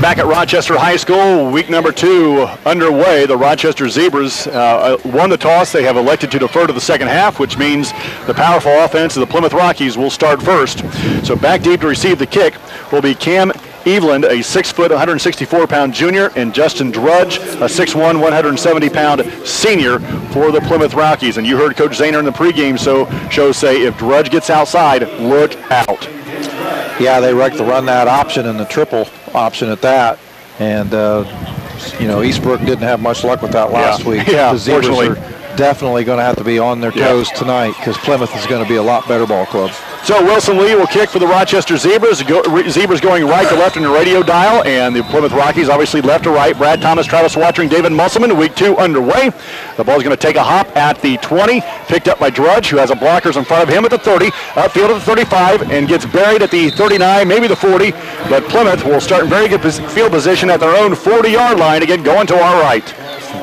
Back at Rochester High School, week number 2 underway. The Rochester Zebras won the toss. They have elected to defer to the second half, which means the powerful offense of the Plymouth Rockies will start first. So back deep to receive the kick will be Cam Eveland, a 6-foot, 164-pound junior, and Justin Drudge, a 6'1", 170-pound senior for the Plymouth Rockies. And you heard Coach Zahner in the pregame show say, if Drudge gets outside, look out. Yeah, they like to run that option and the triple option at that. And, Eastbrook didn't have much luck with that last week. Yeah, the Zebras are definitely going to have to be on their toes tonight because Plymouth is going to be a lot better ball club. So Wilson Lee will kick for the Rochester Zebras. Zebras going right to left in the radio dial, and the Plymouth Rockies obviously left to right. Brad Thomas, Travis Watering, David Musselman, week 2 underway. The ball's going to take a hop at the 20, picked up by Drudge, who has a blockers in front of him at the 30, upfield at the 35, and gets buried at the 39, maybe the 40. But Plymouth will start in very good field position at their own 40-yard line, again going to our right.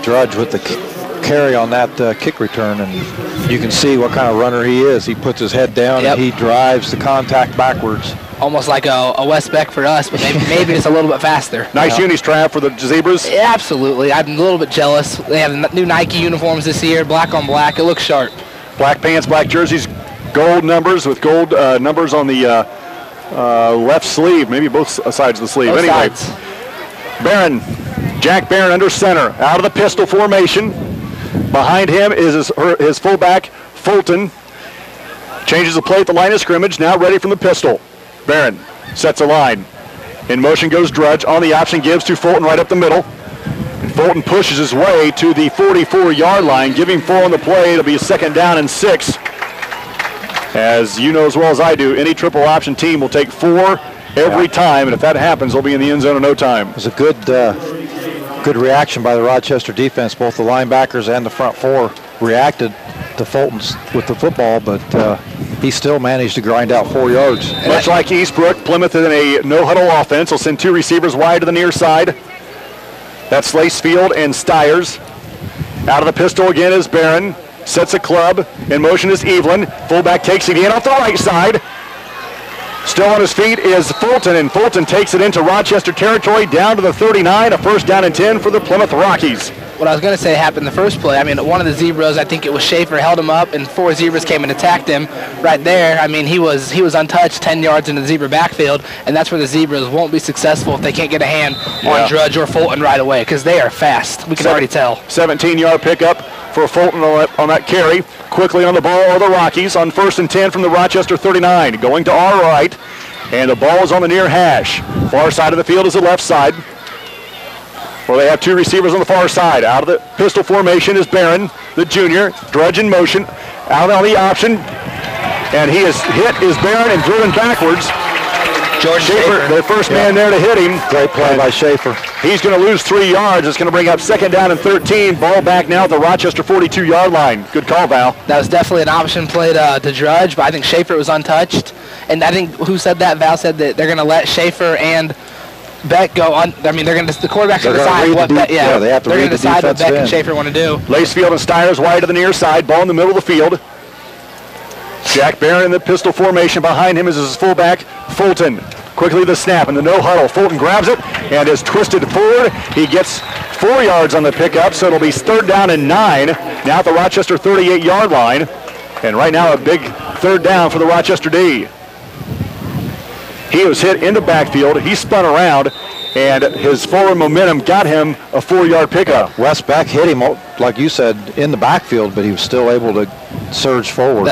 Drudge with the carry on that kick return, and you can see what kind of runner he is. He puts his head down and he drives the contact backwards. Almost like a Wes Beck for us, but maybe it's a little bit faster. Nice unis trap for the Zebras. Yeah, absolutely. I'm a little bit jealous. They have new Nike uniforms this year, black on black. It looks sharp. Black pants, black jerseys, gold numbers with gold numbers on the left sleeve, maybe both sides of the sleeve. Both anyway, sides. Barron, Jack Barron under center, out of the pistol formation. Behind him is his fullback, Fulton. Changes the play at the line of scrimmage, now ready from the pistol. Barron sets a line. In motion goes Drudge. On the option, gives to Fulton right up the middle. And Fulton pushes his way to the 44-yard line, giving 4 on the play. It'll be a 2nd down and 6. As you know as well as I do, any triple option team will take 4 every time, and if that happens, they'll be in the end zone in no time. It was a good reaction by the Rochester defense. Both the linebackers and the front 4 reacted to Fulton's with the football, but he still managed to grind out 4 yards. Much like Eastbrook, Plymouth in a no-huddle offense will send 2 receivers wide to the near side. That's Lacefield and Stiers. Out of the pistol again is Barron. Sets a club. In motion is Evelyn. Fullback takes it in off the right side. Still on his feet is Fulton, and Fulton takes it into Rochester territory down to the 39, a 1st down and 10 for the Plymouth Rockies. What I was going to say happened the first play. I mean, one of the Zebras, I think it was Schaefer, held him up, and 4 Zebras came and attacked him right there. I mean, he was untouched 10 yards in the Zebra backfield, and that's where the Zebras won't be successful if they can't get a hand on Drudge or Fulton right away, because they are fast. We can already tell. 17-yard pickup for Fulton on that carry. Quickly on the ball are the Rockies on 1st and 10 from the Rochester 39. Going to our right, and the ball is on the near hash. Far side of the field is the left side, where they have 2 receivers on the far side. Out of the pistol formation is Barron, the junior. Drudge in motion. Out on the option, and he is hit is Barron and driven backwards. George Schaefer, the first man there to hit him. Great play by Schaefer. He's going to lose 3 yards. It's going to bring up 2nd down and 13. Ball back now at the Rochester 42-yard line. Good call, Val. That was definitely an option play to Drudge, but I think Schaefer was untouched. And I think, who said that? Val said that they're going to let Schaefer and Beck go on. I mean, the quarterback's going to decide what Beck, they have to they're going to decide what Beck and Schaefer want to do. Lacefield and Stiers wide to the near side. Ball in the middle of the field. Jack Barron in the pistol formation. Behind him is his fullback, Fulton. Quickly the snap and the no huddle. Fulton grabs it and is twisted forward. He gets 4 yards on the pickup, so it'll be 3rd down and 9. Now at the Rochester 38-yard line. And right now a big 3rd down for the Rochester D. He was hit in the backfield. He spun around, and his forward momentum got him a 4-yard pickup. Wes Beck hit him, like you said, in the backfield, but he was still able to surge forward.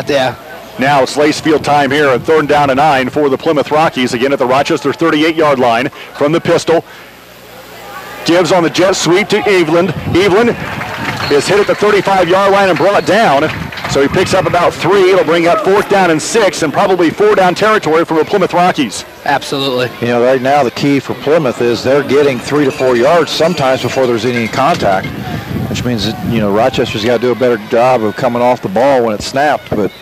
Now it's Lacefield time here at 3rd down and 9 for the Plymouth Rockies. Again at the Rochester 38-yard line from the pistol. Gives on the jet sweep to Eveland. Eveland is hit at the 35-yard line and brought down. So he picks up about 3. It'll bring up 4th down and 6 and probably 4-down territory for the Plymouth Rockies. Absolutely. Right now the key for Plymouth is they're getting 3 to 4 yards sometimes before there's any contact, which means that, Rochester's got to do a better job of coming off the ball when it's snapped. But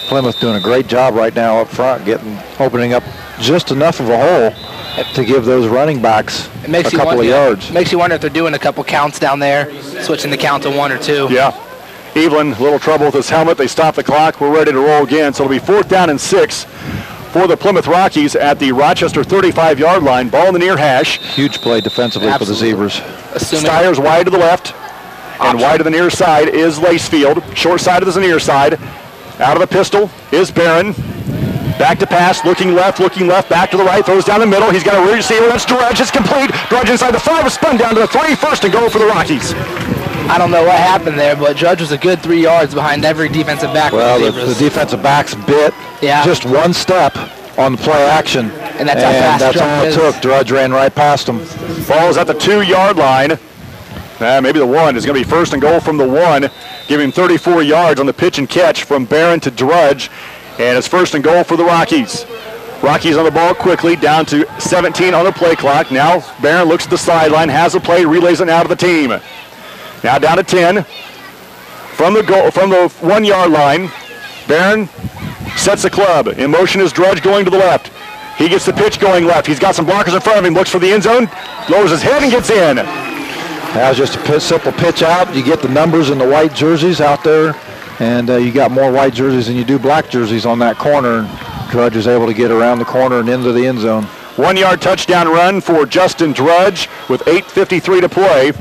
Plymouth doing a great job right now up front, opening up just enough of a hole to give those running backs a couple of yards. It makes you wonder if they're doing a couple counts down there, switching the count to 1 or 2. Yeah. Evelyn, a little trouble with his helmet. They stop the clock. We're ready to roll again. So it'll be 4th down and 6 for the Plymouth Rockies at the Rochester 35-yard line. Ball in the near hash. Huge play defensively for the Zebras. Steyer's wide to the left, and wide to the near side is Lacefield. Short side is the near side. Out of the pistol is Barron. Back to pass, looking left, back to the right, throws down the middle. He's got a receiver, that's Drudge, it's complete. Drudge inside the 5, is spun down to the 3, first and goal for the Rockies. I don't know what happened there, but Drudge was a good 3 yards behind every defensive back. Well, the defensive backs bit just one step on the play action, and that's all it took. Drudge ran right past him. Ball is at the 2-yard line. Maybe the 1 is going to be first and goal from the 1, giving 34 yards on the pitch and catch from Barron to Drudge. And it's first and goal for the Rockies. Rockies on the ball quickly, down to 17 on the play clock. Now Barron looks at the sideline, has the play, relays it now to the team. Now down to 10. From the 1-yard line, Barron sets the club. In motion is Drudge going to the left. He gets the pitch going left. He's got some blockers in front of him, looks for the end zone, lowers his head and gets in. That was just a simple pitch out. You get the numbers in the white jerseys out there, and you got more white jerseys than you do black jerseys on that corner. Drudge is able to get around the corner and into the end zone. 1-yard touchdown run for Justin Drudge with 8:53 to play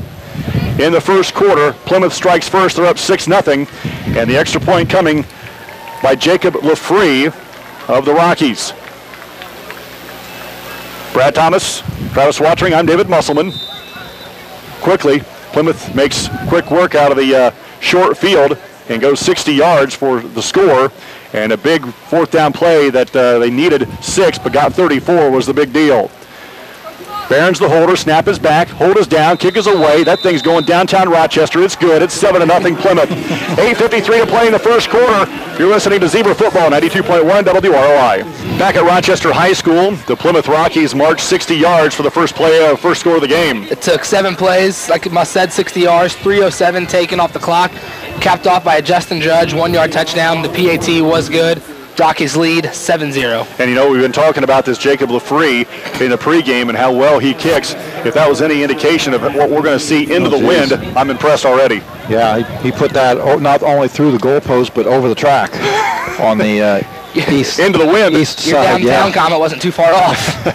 in the first quarter. Plymouth strikes first. They're up 6-0, and the extra point coming by Jacob Lafree of the Rockies. Brad Thomas, Travis Watering, I'm David Musselman. Quickly, Plymouth makes quick work out of the short field and goes 60 yards for the score. And a big fourth down play that they needed 6 but got 34 was the big deal. Barron's the holder, snap is back, hold is down, kick is away. That thing's going downtown Rochester. It's good. It's 7-0 Plymouth. 8:53 to play in the first quarter. You're listening to Zebra Football, 92.1 WROI. Back at Rochester High School, the Plymouth Rockies marched 60 yards for the first score of the game. It took 7 plays, like I said, 60 yards, 3:07 taken off the clock, capped off by a Justin Drudge, 1-yard touchdown. The PAT was good. Rockies lead 7-0. And you know, we've been talking about this Jacob Lafree in the pregame and how well he kicks. If that was any indication of what we're going to see into the wind, I'm impressed already. Yeah, he put that not only through the goalpost but over the track on the east into the wind. East Your side. downtown comment wasn't too far off.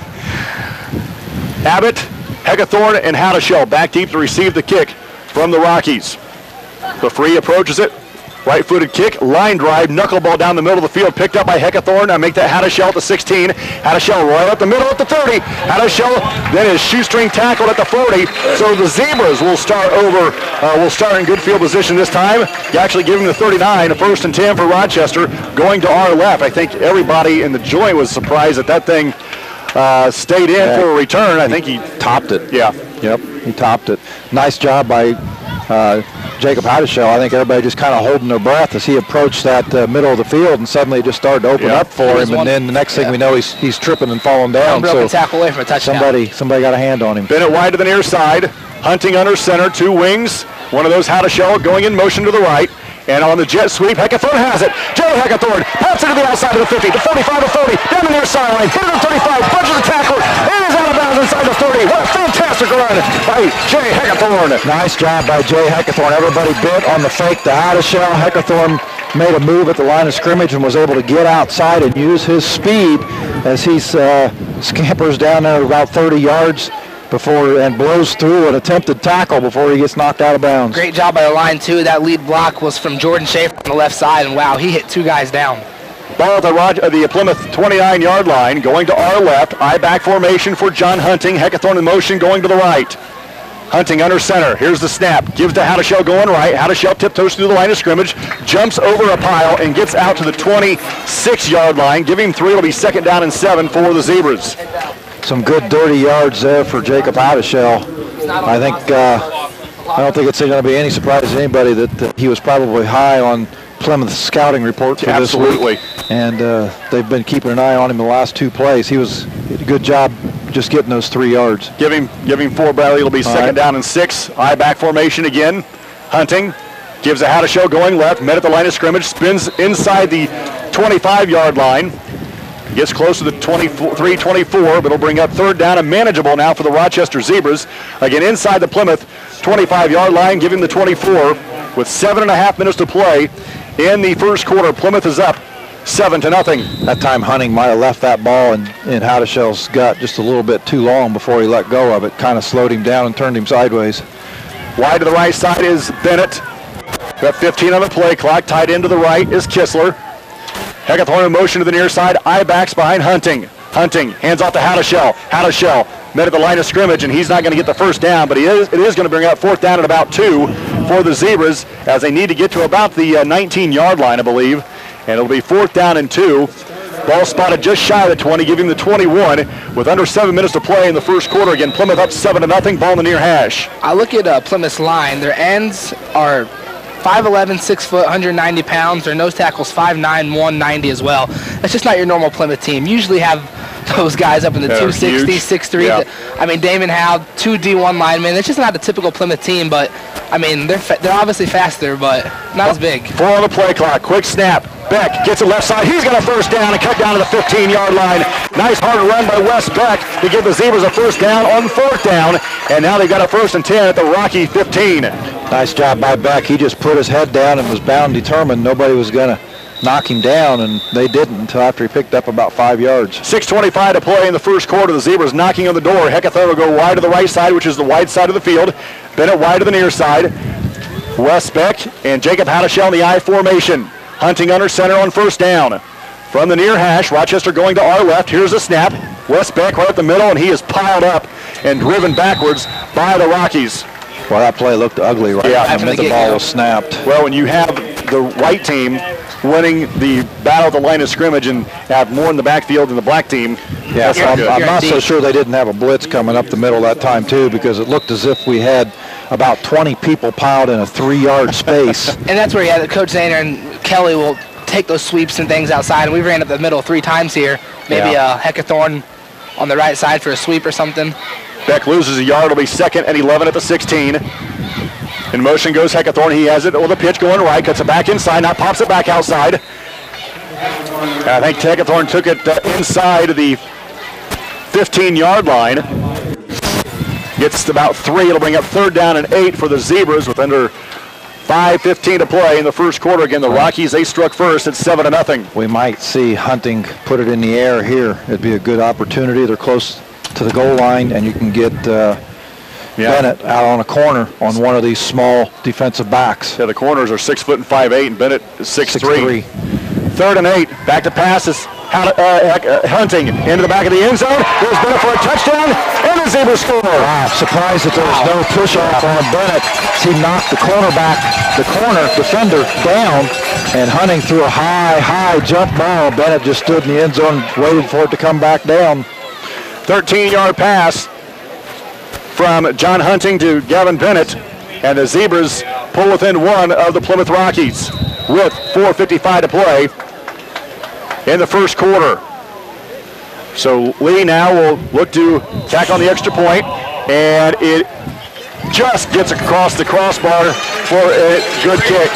Abbott, Heckathorn, and Howdeshell back deep to receive the kick from the Rockies. Lafree approaches it. Right-footed kick, line drive, knuckleball down the middle of the field, picked up by Heckathorn. Now make that Howdeshell at the 16. Howdeshell right up the middle at the 30. Howdeshell then is shoestring tackled at the 40. So the Zebras will start in good field position this time. You actually give him the 39, a 1st and 10 for Rochester, going to our left. I think everybody in the joint was surprised that thing stayed in for a return. I think he topped it. Yeah. Yep, he topped it. Nice job by Jacob Howdeshell. I think everybody just kind of holding their breath as he approached that middle of the field, and suddenly it just started to open up for him. And then the next thing we know, he's tripping and falling down. Broken tackle away from a touchdown. Somebody got a hand on him. Bennett wide to the near side. Hunting under center, 2 wings. One of those Howdeshell going in motion to the right. And on the jet sweep, Heckathorn has it. Joe Heckathorn pops it to the outside of the 50, the 45 to 40, down the near sideline, hit it at 35, bunches the tackle, and is out of bounds inside the 30. What a fantastic run by Jay Heckathorn. Nice job by Jay Heckathorn. Everybody bit on the fake to Howdeshell. Heckathorn made a move at the line of scrimmage and was able to get outside and use his speed as he scampers down there about 30 yards and blows through an attempted tackle before he gets knocked out of bounds. Great job by the line, too. That lead block was from Jordan Schaefer on the left side, and wow, he hit 2 guys down. Ball at the Plymouth 29-yard line, going to our left. I-back formation for John Hunting. Heckathorn in motion, going to the right. Hunting under center. Here's the snap. Gives to Howdeshell going right. Howdeshell tiptoes through the line of scrimmage, jumps over a pile, and gets out to the 26-yard line. Give him 3. It'll be 2nd down and 7 for the Zebras. Some good dirty yards there for Jacob Howdeshell. I don't think it's going to be any surprise to anybody that he was probably high on Plymouth's scouting report for this week. And they've been keeping an eye on him the last 2 plays. He did a good job just getting those 3 yards. Give him 4, Bradley. It'll be 2nd down and 6. I-back formation again. Hunting gives a Howdeshell going left, met at the line of scrimmage, spins inside the 25-yard line. Gets close to the 23-24, but it'll bring up 3rd down and manageable now for the Rochester Zebras. Again, inside the Plymouth 25-yard line, giving the 24 with 7.5 minutes to play in the first quarter. Plymouth is up 7-0. That time Hunting might have left that ball in Hadashell's gut just a little bit too long before he let go of it. Kind of slowed him down and turned him sideways. Wide to the right side is Bennett. Got 15 on the play clock. Tied into the right is Kistler. Heckathorn in motion to the near side. I-backs behind Hunting. Hunting hands off to Hadashell. Hadashell met at the line of scrimmage, and he's not going to get the first down, but it is going to bring up 4th down at about 2 for the Zebras, as they need to get to about the 19-yard line, I believe. And it'll be 4th down and 2. Ball spotted just shy of the 20, giving the 21 with under 7 minutes to play in the first quarter. Again, Plymouth up 7-0, ball in the near hash. I look at Plymouth's line. Their ends are 5'11", 6 foot, 190 pounds. Their nose tackle's 5'9", 190 as well. That's just not your normal Plymouth team. You usually have those guys up in the 260, 6'3". Yeah. I mean, Damon Howe, 2 D1 linemen. It's just not a typical Plymouth team, but I mean, they're obviously faster, but not as big. 4 on the play clock. Quick snap. Beck gets it left side. He's got a first down and cut down to the 15-yard line. Nice hard run by Wes Beck to give the Zebras a first down on 4th down. And now they've got a 1st and 10 at the Rocky 15. Nice job by Beck. He just put his head down and was bound determined nobody was going to knock him down, and they didn't until after he picked up about 5 yards. 6:25 to play in the first quarter. The Zebras knocking on the door. Heckathorn will go wide to the right side, which is the wide side of the field. Bennett wide to the near side. Wes Beck and Jacob Hadashell in the I formation. Hunting under center on 1st down. From the near hash, Rochester going to our left. Here's a snap. Wes Beck right up the middle, and he is piled up and driven backwards by the Rockies. Well, that play looked ugly right after the ball was snapped. Well, when you have the white team winning the battle at the line of scrimmage and have more in the backfield than the black team, yeah, so I'm not so sure they didn't have a blitz coming up the middle that time, too, because it looked as if we had about 20 people piled in a 3-yard space. And that's where Coach Zahner and Kelly will take those sweeps and things outside, and we ran up the middle 3 times here. Maybe a Heckathorn on the right side for a sweep or something. Beck loses a yard. It'll be 2nd and 11 at the 16. In motion goes Heckathorn. He has it with a pitch going right. Cuts it back inside. Now pops it back outside. I think Heckathorn took it inside the 15-yard line. Gets about 3. It'll bring up 3rd down and 8 for the Zebras with under 5:15 to play in the first quarter. Again, the Rockies, they struck first at 7-0. We might see Hunting put it in the air here. It'd be a good opportunity. They're close to the goal line, and you can get Bennett out on a corner on one of these small defensive backs. Yeah, the corners are 6 foot and 5'8", and Bennett is 6'3". 3rd and 8. Back to passes. Hunting into the back of the end zone. There's Bennett for a touchdown, and the Zebras score. Wow, surprised that there was no push-off on Bennett. He knocked the corner defender down, and Hunting threw a high jump ball. Bennett just stood in the end zone, waited for it to come back down. 13-yard pass from John Hunting to Gavin Bennett, and the Zebras pull within 1 of the Plymouth Rockies with 4:55 to play in the first quarter. So Lee now will look to tack on the extra point, and it just gets across the crossbar for a good kick.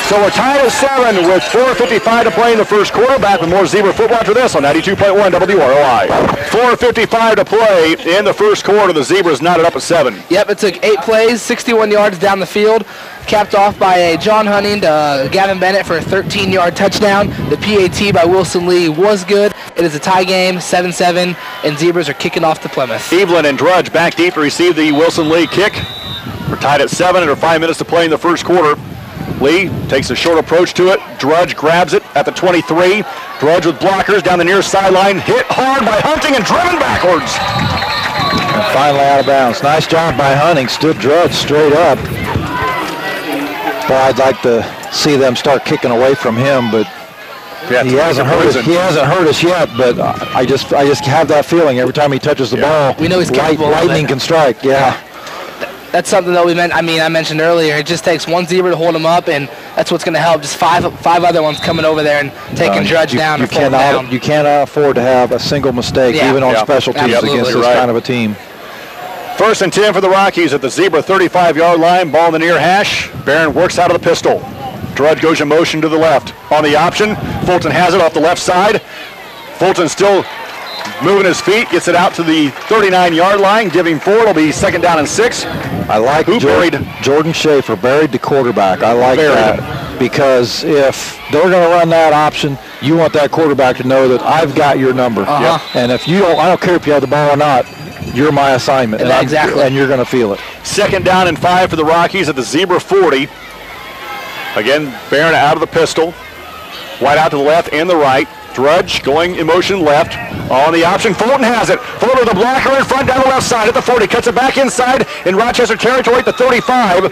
So we're tied at 7 with 4:55 to play in the first quarter. Back with more Zebra football after this on 92.1 WROI. 4:55 to play in the first quarter. The Zebras knotted up at 7. Yep, it took 8 plays, 61 yards down the field, capped off by a John Hunting to Gavin Bennett for a 13-yard touchdown. The PAT by Wilson Lee was good. It is a tie game, 7-7, and Zebras are kicking off to Plymouth. Evelyn and Drudge back deep to receive the Wilson Lee kick. We're tied at 7 under 5 minutes to play in the first quarter. Lee takes a short approach to it. Drudge grabs it at the 23. Drudge with blockers down the near sideline. Hit hard by Hunting and driven backwards. And finally out of bounds. Nice job by Hunting. Stood Drudge straight up. But I'd like to see them start kicking away from him, but he hasn't hurt us yet, but I just have that feeling every time he touches the ball. We know he's capable. Lightning can strike, yeah. That's something that I mentioned earlier. It just takes one Zebra to hold him up, and that's what's going to help. Just five other ones coming over there and taking Drudge down or falling down. You cannot afford to have a single mistake, even on special teams against this kind of a team. 1st and 10 for the Rockies at the Zebra 35-yard line. Ball in the near hash. Barron works out of the pistol. Drudge goes in motion to the left. On the option, Fulton has it off the left side. Fulton still moving his feet, gets it out to the 39-yard line, giving 4. It'll be 2nd down and 6. I like Jordan Schaefer buried the quarterback. I like that. because if they're going to run that option, you want that quarterback to know that I've got your number. And if you don't, I don't care if you have the ball or not, you're my assignment. And exactly. And you're going to feel it. 2nd down and 5 for the Rockies at the Zebra 40. Again, Barron out of the pistol. Wide out to the left and the right. Drudge going in motion left. On the option, Fulton has it. Fulton with a blocker in front down the left side at the 40. Cuts it back inside in Rochester territory at the 35.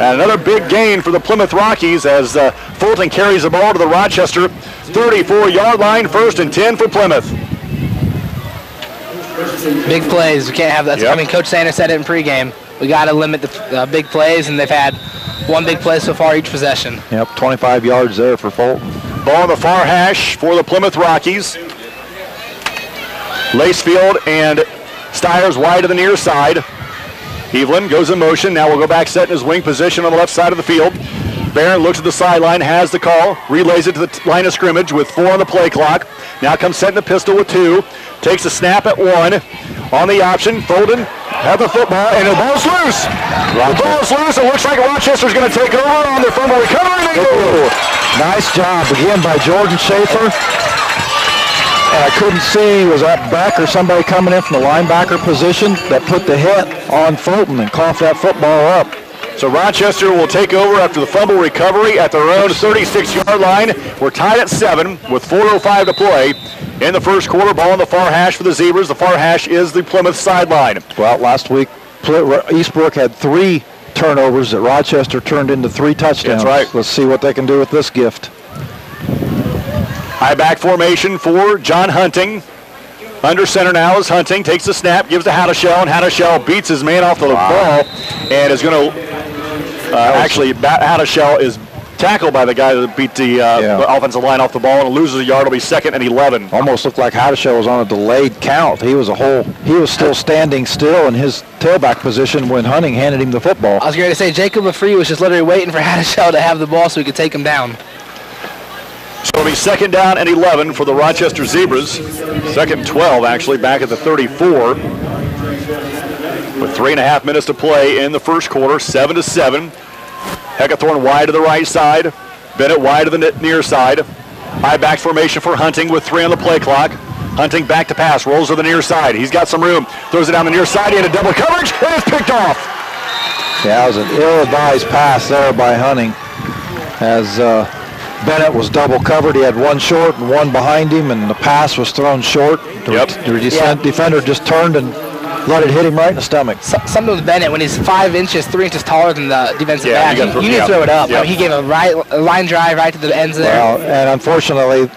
And another big gain for the Plymouth Rockies as Fulton carries the ball to the Rochester 34-yard line. 1st and 10 for Plymouth. Big plays. We can't have that. I mean, Coach Sanders said it in pregame. We got to limit the big plays, and they've had one big play so far each possession. 25 yards there for Fulton. Ball on the far hash for the Plymouth Rockies. Lacefield and Stiers wide to the near side. Evelyn goes in motion. Now we'll go back set in his wing position on the left side of the field. Barron looks at the sideline, has the call, relays it to the line of scrimmage with 4 on the play clock. Now comes set in the pistol with 2. Takes a snap at 1. On the option, Fulton has the football, and the ball's loose. The ball's loose. It looks like Rochester's going to take over on their fumble recovery. Nice job again by Jordan Schaefer. I couldn't see, was that back or somebody coming in from the linebacker position that put the hit on Fulton and coughed that football up. So Rochester will take over after the fumble recovery at their own 36-yard line. We're tied at 7 with 4:05 to play in the first quarter. Ball on the far hash for the Zebras. The far hash is the Plymouth sideline. Well, last week, Eastbrook had 3 turnovers that Rochester turned into 3 touchdowns. That's right. Let's see what they can do with this gift. High back formation for John Hunting. Under center now is Hunting. Takes the snap, gives to Hadashell, and Hadashell beats his man off the ball and is going to actually, Hadashell is tackled by the guy that beat the offensive line off the ball and loses a yard. It'll be 2nd and 11. Almost looked like Hadashell was on a delayed count. He was still standing still in his tailback position when Hunting handed him the football. I was going to say Jacob Lafree was just literally waiting for Hadashell to have the ball so he could take him down. So it'll be 2nd down and 11 for the Rochester Zebras. 2nd and 12, actually, back at the 34. With 3.5 minutes to play in the first quarter, 7-7. Heckathorn wide to the right side. Bennett wide to the near side. High back formation for Hunting with 3 on the play clock. Hunting back to pass, rolls to the near side. He's got some room, throws it down the near side. He had a double coverage, and it's picked off. Yeah, it was an ill-advised pass there by Hunting. As Bennett was double covered. He had 1 short and 1 behind him, and the pass was thrown short. The defender just turned and let it hit him right in the stomach. Something with Bennett, when he's 5 inches, 3 inches taller than the defensive back, you need to throw it up. I mean, he gave a line drive right to the ends there. Well, and unfortunately,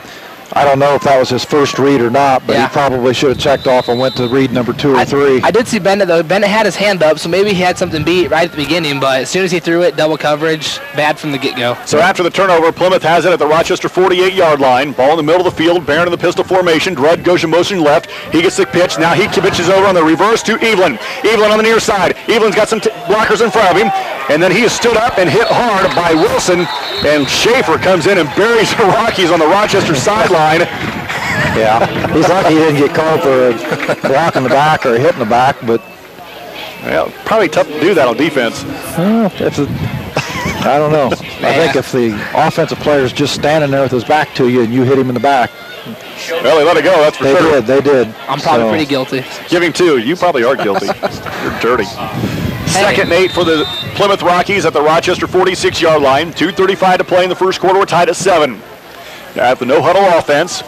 I don't know if that was his first read or not, but he probably should have checked off and went to read number 2 or 3. I did see Bennett, though. Bennett had his hand up, so maybe he had something beat right at the beginning, but as soon as he threw it, double coverage, bad from the get-go. So after the turnover, Plymouth has it at the Rochester 48-yard line. Ball in the middle of the field, Barron in the pistol formation. Drud goes in motion left. He gets the pitch. Now he pitches over on the reverse to Evelyn. Evelyn on the near side. Evelyn's got some blockers in front of him, and then he is stood up and hit hard by Wilson, and Schaefer comes in and buries the Rockies on the Rochester sideline. Yeah, he's lucky he didn't get called for a block in the back or a hit in the back, but probably tough to do that on defense. I don't know. I think if the offensive player is just standing there with his back to you and you hit him in the back. Well, they let it go, that's for sure. They did. I'm probably pretty guilty. Give him 2. You probably are guilty. You're dirty. 2nd and 8 for the Plymouth Rockies at the Rochester 46-yard line. 2:35 to play in the first quarter. We're tied at 7. At the no-huddle offense,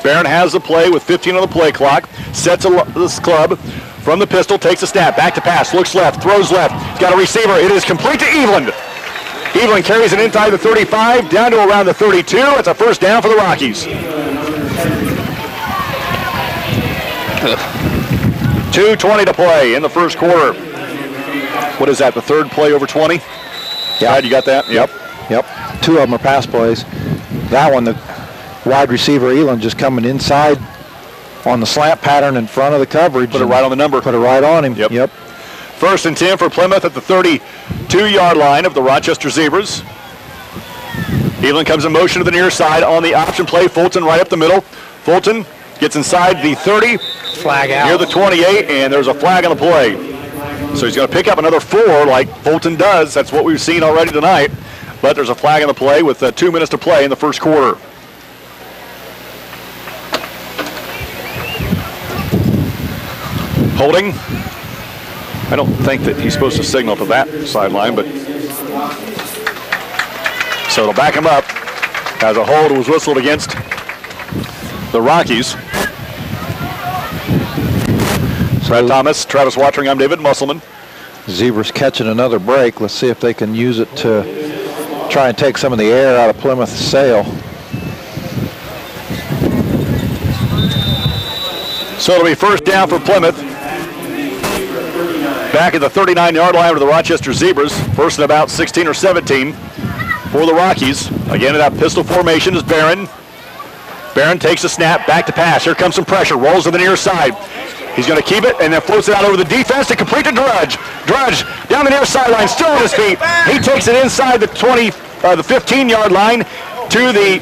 Barron has the play with 15 on the play clock. Sets this club from the pistol, takes a snap, back to pass, looks left, throws left. He's got a receiver. It is complete to Evelyn. Evelyn carries it inside the 35, down to around the 32. It's a first down for the Rockies. 2:20 to play in the first quarter. What is that, the 3rd play over 20? Yeah, you got that? Yep. 2 of them are pass plays. That one, the wide receiver Elam just coming inside on the slant pattern in front of the coverage. Put it right on the number. Put it right on him. Yep. 1st and 10 for Plymouth at the 32-yard line of the Rochester Zebras. Evelyn comes in motion to the near side on the option play. Fulton right up the middle. Fulton gets inside the 30. Flag out. Near the 28, and there's a flag on the play. So he's going to pick up another 4 like Fulton does. That's what we've seen already tonight. but there's a flag on the play with 2 minutes to play in the first quarter. Holding. I don't think that he's supposed to signal to that sideline, but so it'll back him up as a hold was whistled against the Rockies. Brad Thomas, Travis Watering, I'm David Musselman. Zebras catching another break. Let's see if they can use it to try and take some of the air out of Plymouth's sail. So it'll be first down for Plymouth. Back at the 39-yard line with the Rochester Zebras. First and about 16 or 17 for the Rockies. Again, in that pistol formation is Barron. Barron takes a snap, back to pass. Here comes some pressure, rolls to the near side. He's going to keep it and then floats it out over the defense to complete to Drudge. Drudge down the near sideline, still on his feet. He takes it inside the 15-yard line to the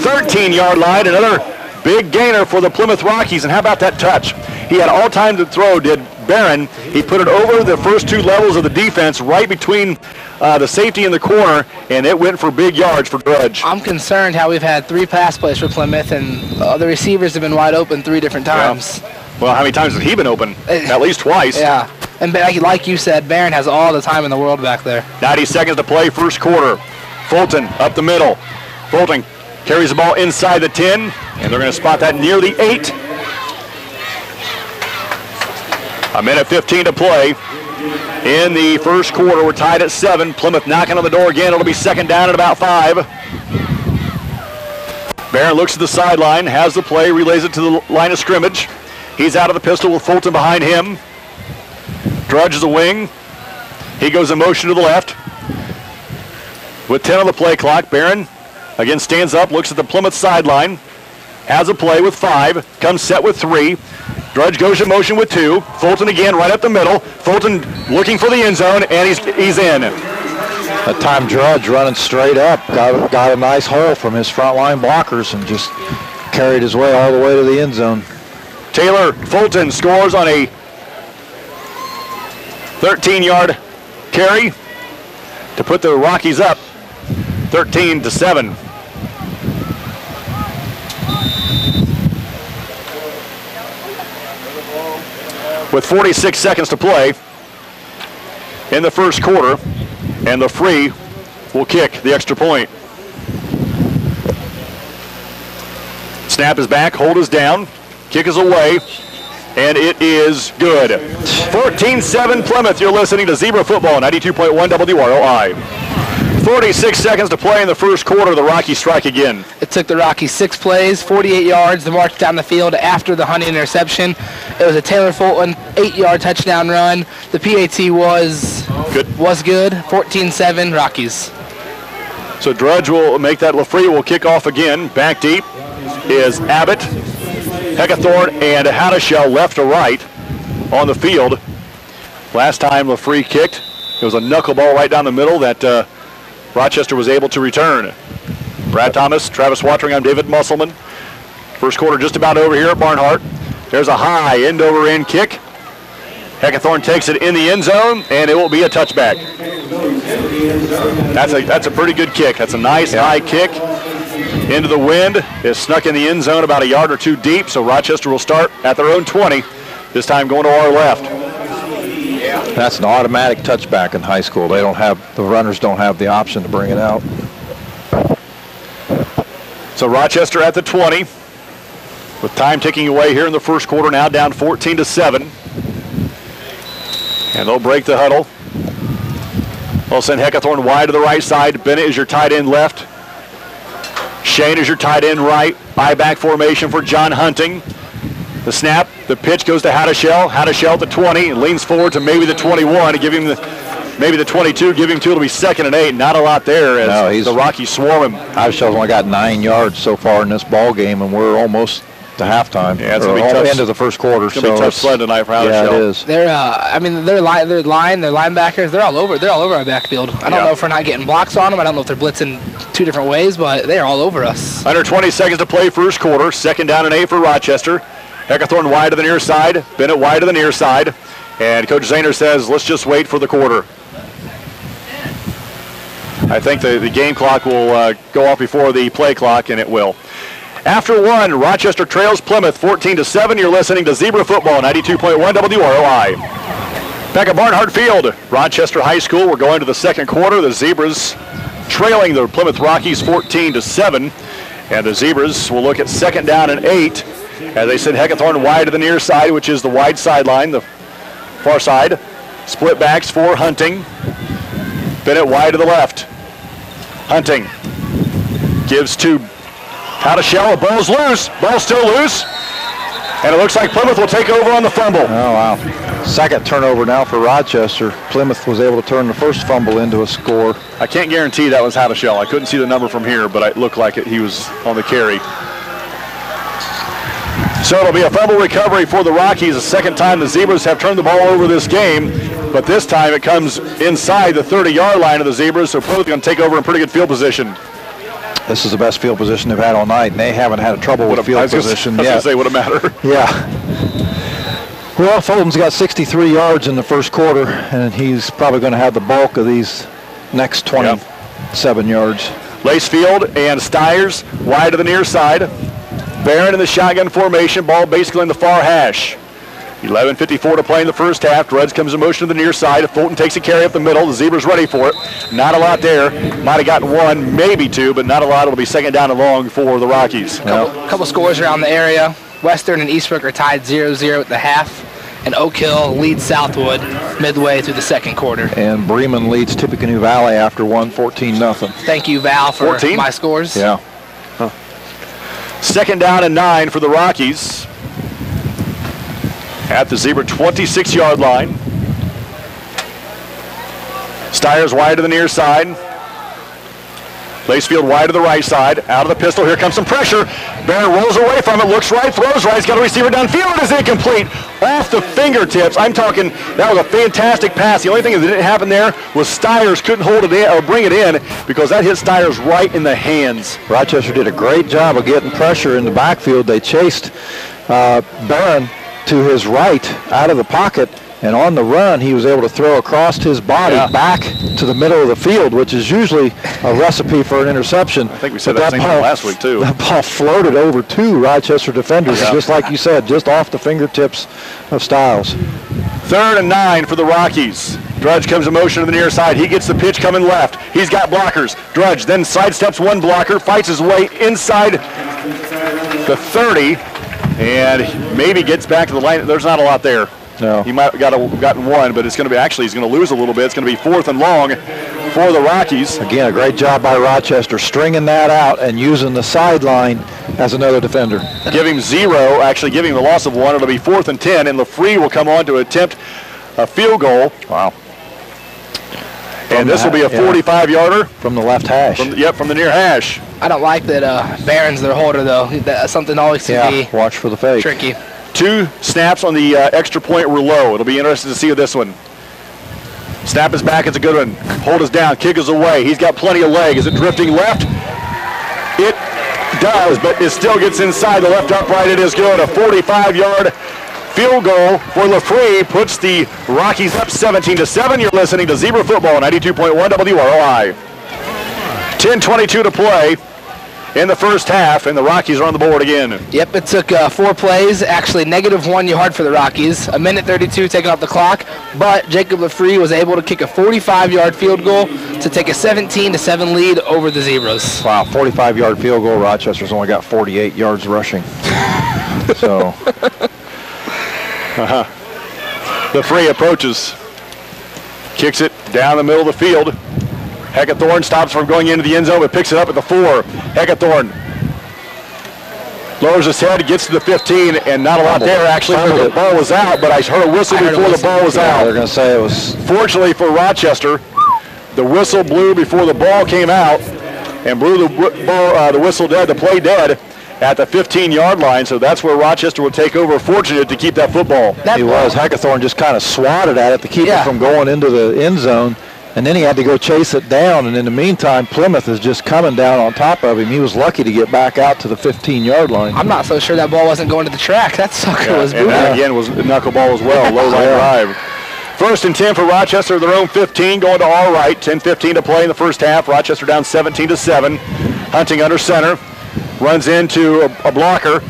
13-yard line. Another big gainer for the Plymouth Rockies. And how about that touch? He had all time to throw, did Barron. He put it over the first two levels of the defense, right between the safety and the corner, and it went for big yards for Drudge. I'm concerned how we've had 3 pass plays for Plymouth, and the receivers have been wide open 3 different times. Yeah. Well, how many times has he been open? At least twice. Yeah, and like you said, Barron has all the time in the world back there. 90 seconds to play, first quarter. Fulton up the middle. Fulton carries the ball inside the 10, and they're going to spot that near the 8. A minute 15 to play in the first quarter. We're tied at 7. Plymouth knocking on the door again. It'll be second down at about 5. Barron looks at the sideline, has the play, relays it to the line of scrimmage. He's out of the pistol with Fulton behind him. Drudge is a wing. He goes in motion to the left. With 10 on the play clock, Barron again stands up, looks at the Plymouth sideline, has a play with 5, comes set with 3. Drudge goes in motion with 2. Fulton again right up the middle. Fulton looking for the end zone, and he's in. That time Drudge running straight up, got a nice hole from his front line blockers and just carried his way all the way to the end zone. Taylor Fulton scores on a 13-yard carry to put the Rockies up 13-7. With 46 seconds to play in the first quarter, and the free will kick the extra point. Snap is back, hold is down, kick is away, and it is good. 14-7 Plymouth. You're listening to Zebra Football, 92.1 WROI. 46 seconds to play in the first quarter. The Rockies strike again. It took the Rockies 6 plays, 48 yards to march down the field after the Hunting interception. It was a Taylor Fulton 8-yard touchdown run. The PAT was good. 14-7 Rockies. So Drudge will make that. LaFree will kick off again. Back deep is Abbott, Heckathorn, and Hadashell left to right on the field. Last time LaFree kicked, it was a knuckleball right down the middle that Rochester was able to return. Brad Thomas, Travis Watering, I'm David Musselman. First quarter just about over here at Barnhart. There's a high end-over-end kick. Heckathorn takes it in the end zone, and it will be a touchback. That's a pretty good kick. That's a nice high kick into the wind. It's snuck in the end zone about a yard or 2 deep, so Rochester will start at their own 20, this time going to our left. That's an automatic touchback in high school. The runners don't have the option to bring it out. So Rochester at the 20, with time ticking away here in the first quarter, now down 14-7. And they'll break the huddle. They'll send Heckathorn wide to the right side. Bennett is your tight end left. Shane is your tight end right. I-back formation for John Hunting. The snap, the pitch goes to Hadashell. Hadashell at the 20, leans forward to maybe the 21 to give him maybe the 22, give him 2, it'll be 2nd and 8. Not a lot there as the Rockies swarm him. Hadashell's only got 9 yards so far in this ball game, and we're almost to halftime. Yeah, it's going to be tough. End of the first quarter. It's going to be tough sled tonight for Hadashell. Yeah, it is. Their linebackers, they're all over our backfield. I don't know if we're not getting blocks on them. I don't know if they're blitzing 2 different ways, but they are all over us. Under 20 seconds to play first quarter. 2nd down and 8 for Rochester. Heckathorn wide to the near side. Bennett wide to the near side. And Coach Zahner says, let's just wait for the quarter. I think the game clock will go off before the play clock, and it will. After one, Rochester trails Plymouth 14-7. You're listening to Zebra Football, 92.1 WROI. Back at Barnhart Field, Rochester High School. We're going to the second quarter. The Zebras trailing the Plymouth Rockies 14-7. And the Zebras will look at second down and 8. As they send Heckathorn wide to the near side, which is the wide sideline, the far side. Split backs for Hunting. Bennett wide to the left. Hunting gives to Hadashell. The ball's loose. Ball's still loose. And it looks like Plymouth will take over on the fumble. Oh, wow. Second turnover now for Rochester. Plymouth was able to turn the first fumble into a score. I can't guarantee that was Hadashell. I couldn't see the number from here, but it looked like he was on the carry. So it'll be a fumble recovery for the Rockies. The second time the Zebras have turned the ball over this game, but this time it comes inside the 30-yard line of the Zebras, so Plymouth going to take over in pretty good field position. This is the best field position they've had all night, and they haven't had trouble with field position yet. I was going to say, would it matter? Yeah. Well, Fulton's got 63 yards in the first quarter, and he's probably going to have the bulk of these next 27 yards. Lacefield and Stiers wide to the near side. Barron in the shotgun formation, ball basically in the far hash. 11:54 to play in the first half. Reds comes in motion to the near side. Fulton takes a carry up the middle. The Zebras ready for it. Not a lot there. Might have gotten one, maybe two, but not a lot. It'll be second down and long for the Rockies. Couple scores around the area. Western and Eastbrook are tied 0-0 at the half, and Oak Hill leads Southwood midway through the second quarter. And Bremen leads Tippecanoe Valley after one, 14-0. Thank you, Val, for 14? my scores. Yeah. Second down and 9 for the Rockies at the Zebra 26-yard line. Stiers wide to the near side. Lacefield wide to the right side. Out of the pistol. Here comes some pressure. Barron rolls away from it. Looks right. Throws right. He's got a receiver downfield. It is incomplete. Off the fingertips. I'm talking, that was a fantastic pass. The only thing that didn't happen there was Stiers couldn't hold it in or bring it in because that hit Stiers right in the hands. Rochester did a great job of getting pressure in the backfield. They chased Barron to his right out of the pocket, and on the run he was able to throw across his body back to the middle of the field, which is usually a recipe for an interception. I think we said that same thing last week too. That ball floated over two Rochester defenders, just like you said, just off the fingertips of Stiles. Third and 9 for the Rockies. Drudge comes in motion to the near side. He gets the pitch coming left. He's got blockers. Drudge then sidesteps one blocker, fights his way inside the 30, and maybe gets back to the line. There's not a lot there. No. He might have gotten one, but it's going to be he's going to lose a little bit. It's going to be fourth and long for the Rockies. Again, a great job by Rochester stringing that out and using the sideline as another defender. Give him 0, actually giving him the loss of 1. It'll be 4th and 10, and LaFree will come on to attempt a field goal. Wow. And this will be a 45-yarder. From the left hash. From the near hash. I don't like that Barron's their holder, though. That's something always can be watch for the fake. tricky. 2 snaps on the extra point were low. It'll be interesting to see this one. Snap is back. It's a good one. Hold is down. Kick is away. He's got plenty of leg. Is it drifting left? It does, but it still gets inside the left upright. It is good. A 45-yard field goal for LaFree puts the Rockies up 17-7. You're listening to Zebra Football, 92.1 WROI. 10:22 to play in the first half, and the Rockies are on the board again. Yep, it took 4 plays, actually -1 yard for the Rockies, a minute 32 taken off the clock, but Jacob LaFree was able to kick a 45-yard field goal to take a 17-7 lead over the Zebras. Wow, 45-yard field goal. Rochester's only got 48 yards rushing. So. LaFree approaches, kicks it down the middle of the field. Heckathorn stops from going into the end zone, but picks it up at the 4. Heckathorn lowers his head, gets to the 15, and not a lot there. Actually, the ball was out, but I heard a whistle before the ball was out. They're going to say it was. Fortunately for Rochester, the whistle blew before the ball came out and blew the whistle dead, the play dead at the 15-yard line, so that's where Rochester will take over. Fortunate to keep that football. Heckathorn just kind of swatted at it to keep it from going into the end zone. And then he had to go chase it down, and in the meantime, Plymouth is just coming down on top of him. He was lucky to get back out to the 15-yard line. I'm not so sure that ball wasn't going to the track. That sucker was moving. And that again was a knuckleball as well, low line drive. First and 10 for Rochester, their own 15, going to all right. 10-15 to play in the first half. Rochester down 17-7. Hunting under center. Runs into a blocker.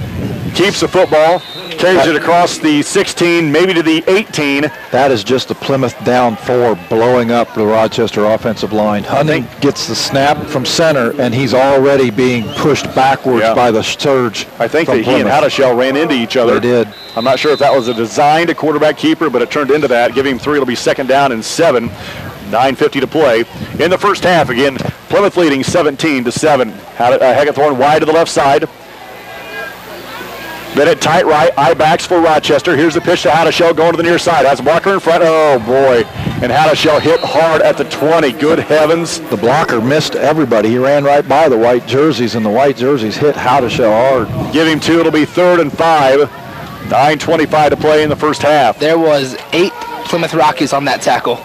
Keeps the football. Carries it across the 16, maybe to the 18. That is just the Plymouth down 4 blowing up the Rochester offensive line. Hunting gets the snap from center, and he's already being pushed backwards by the surge. I think that he and Hadashell ran into each other. They did. I'm not sure if that was a designed quarterback keeper, but it turned into that. Give him 3. It'll be second down and 7. 9:50 to play in the first half. Again, Plymouth leading 17-7. Haggathorn wide to the left side. Bennett tight right, eye backs for Rochester. Here's the pitch to Hadashell going to the near side. Has a blocker in front. Oh, boy. And Hadashell hit hard at the 20. Good heavens. The blocker missed everybody. He ran right by the white jerseys, and the white jerseys hit Hadashell hard. Give him 2. It'll be 3rd and 5. 9:25 to play in the first half. There was 8 Plymouth Rockies on that tackle.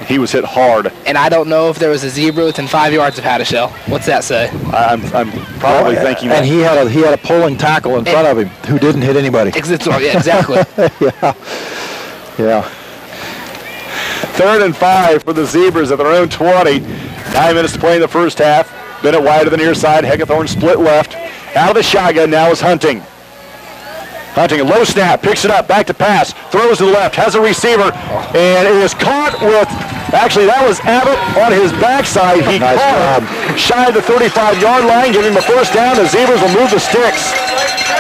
He was hit hard. And I don't know if there was a zebra within 5 yards of Hadashell. What's that say? I'm probably thinking that. And he had a pulling tackle in front of him who didn't hit anybody. Yeah, exactly. Yeah. 3rd and 5 for the Zebras at their own 20. 9 minutes to play in the first half. Bennett wide to the near side. Haggathorn split left. Out of the shotgun now is Hunting. Hunting, a low snap, picks it up, back to pass, throws to the left, has a receiver, and it is caught with, actually that was Abbott on his backside. He caught him shy of the 35-yard line, give him a first down. The Zebras will move the sticks.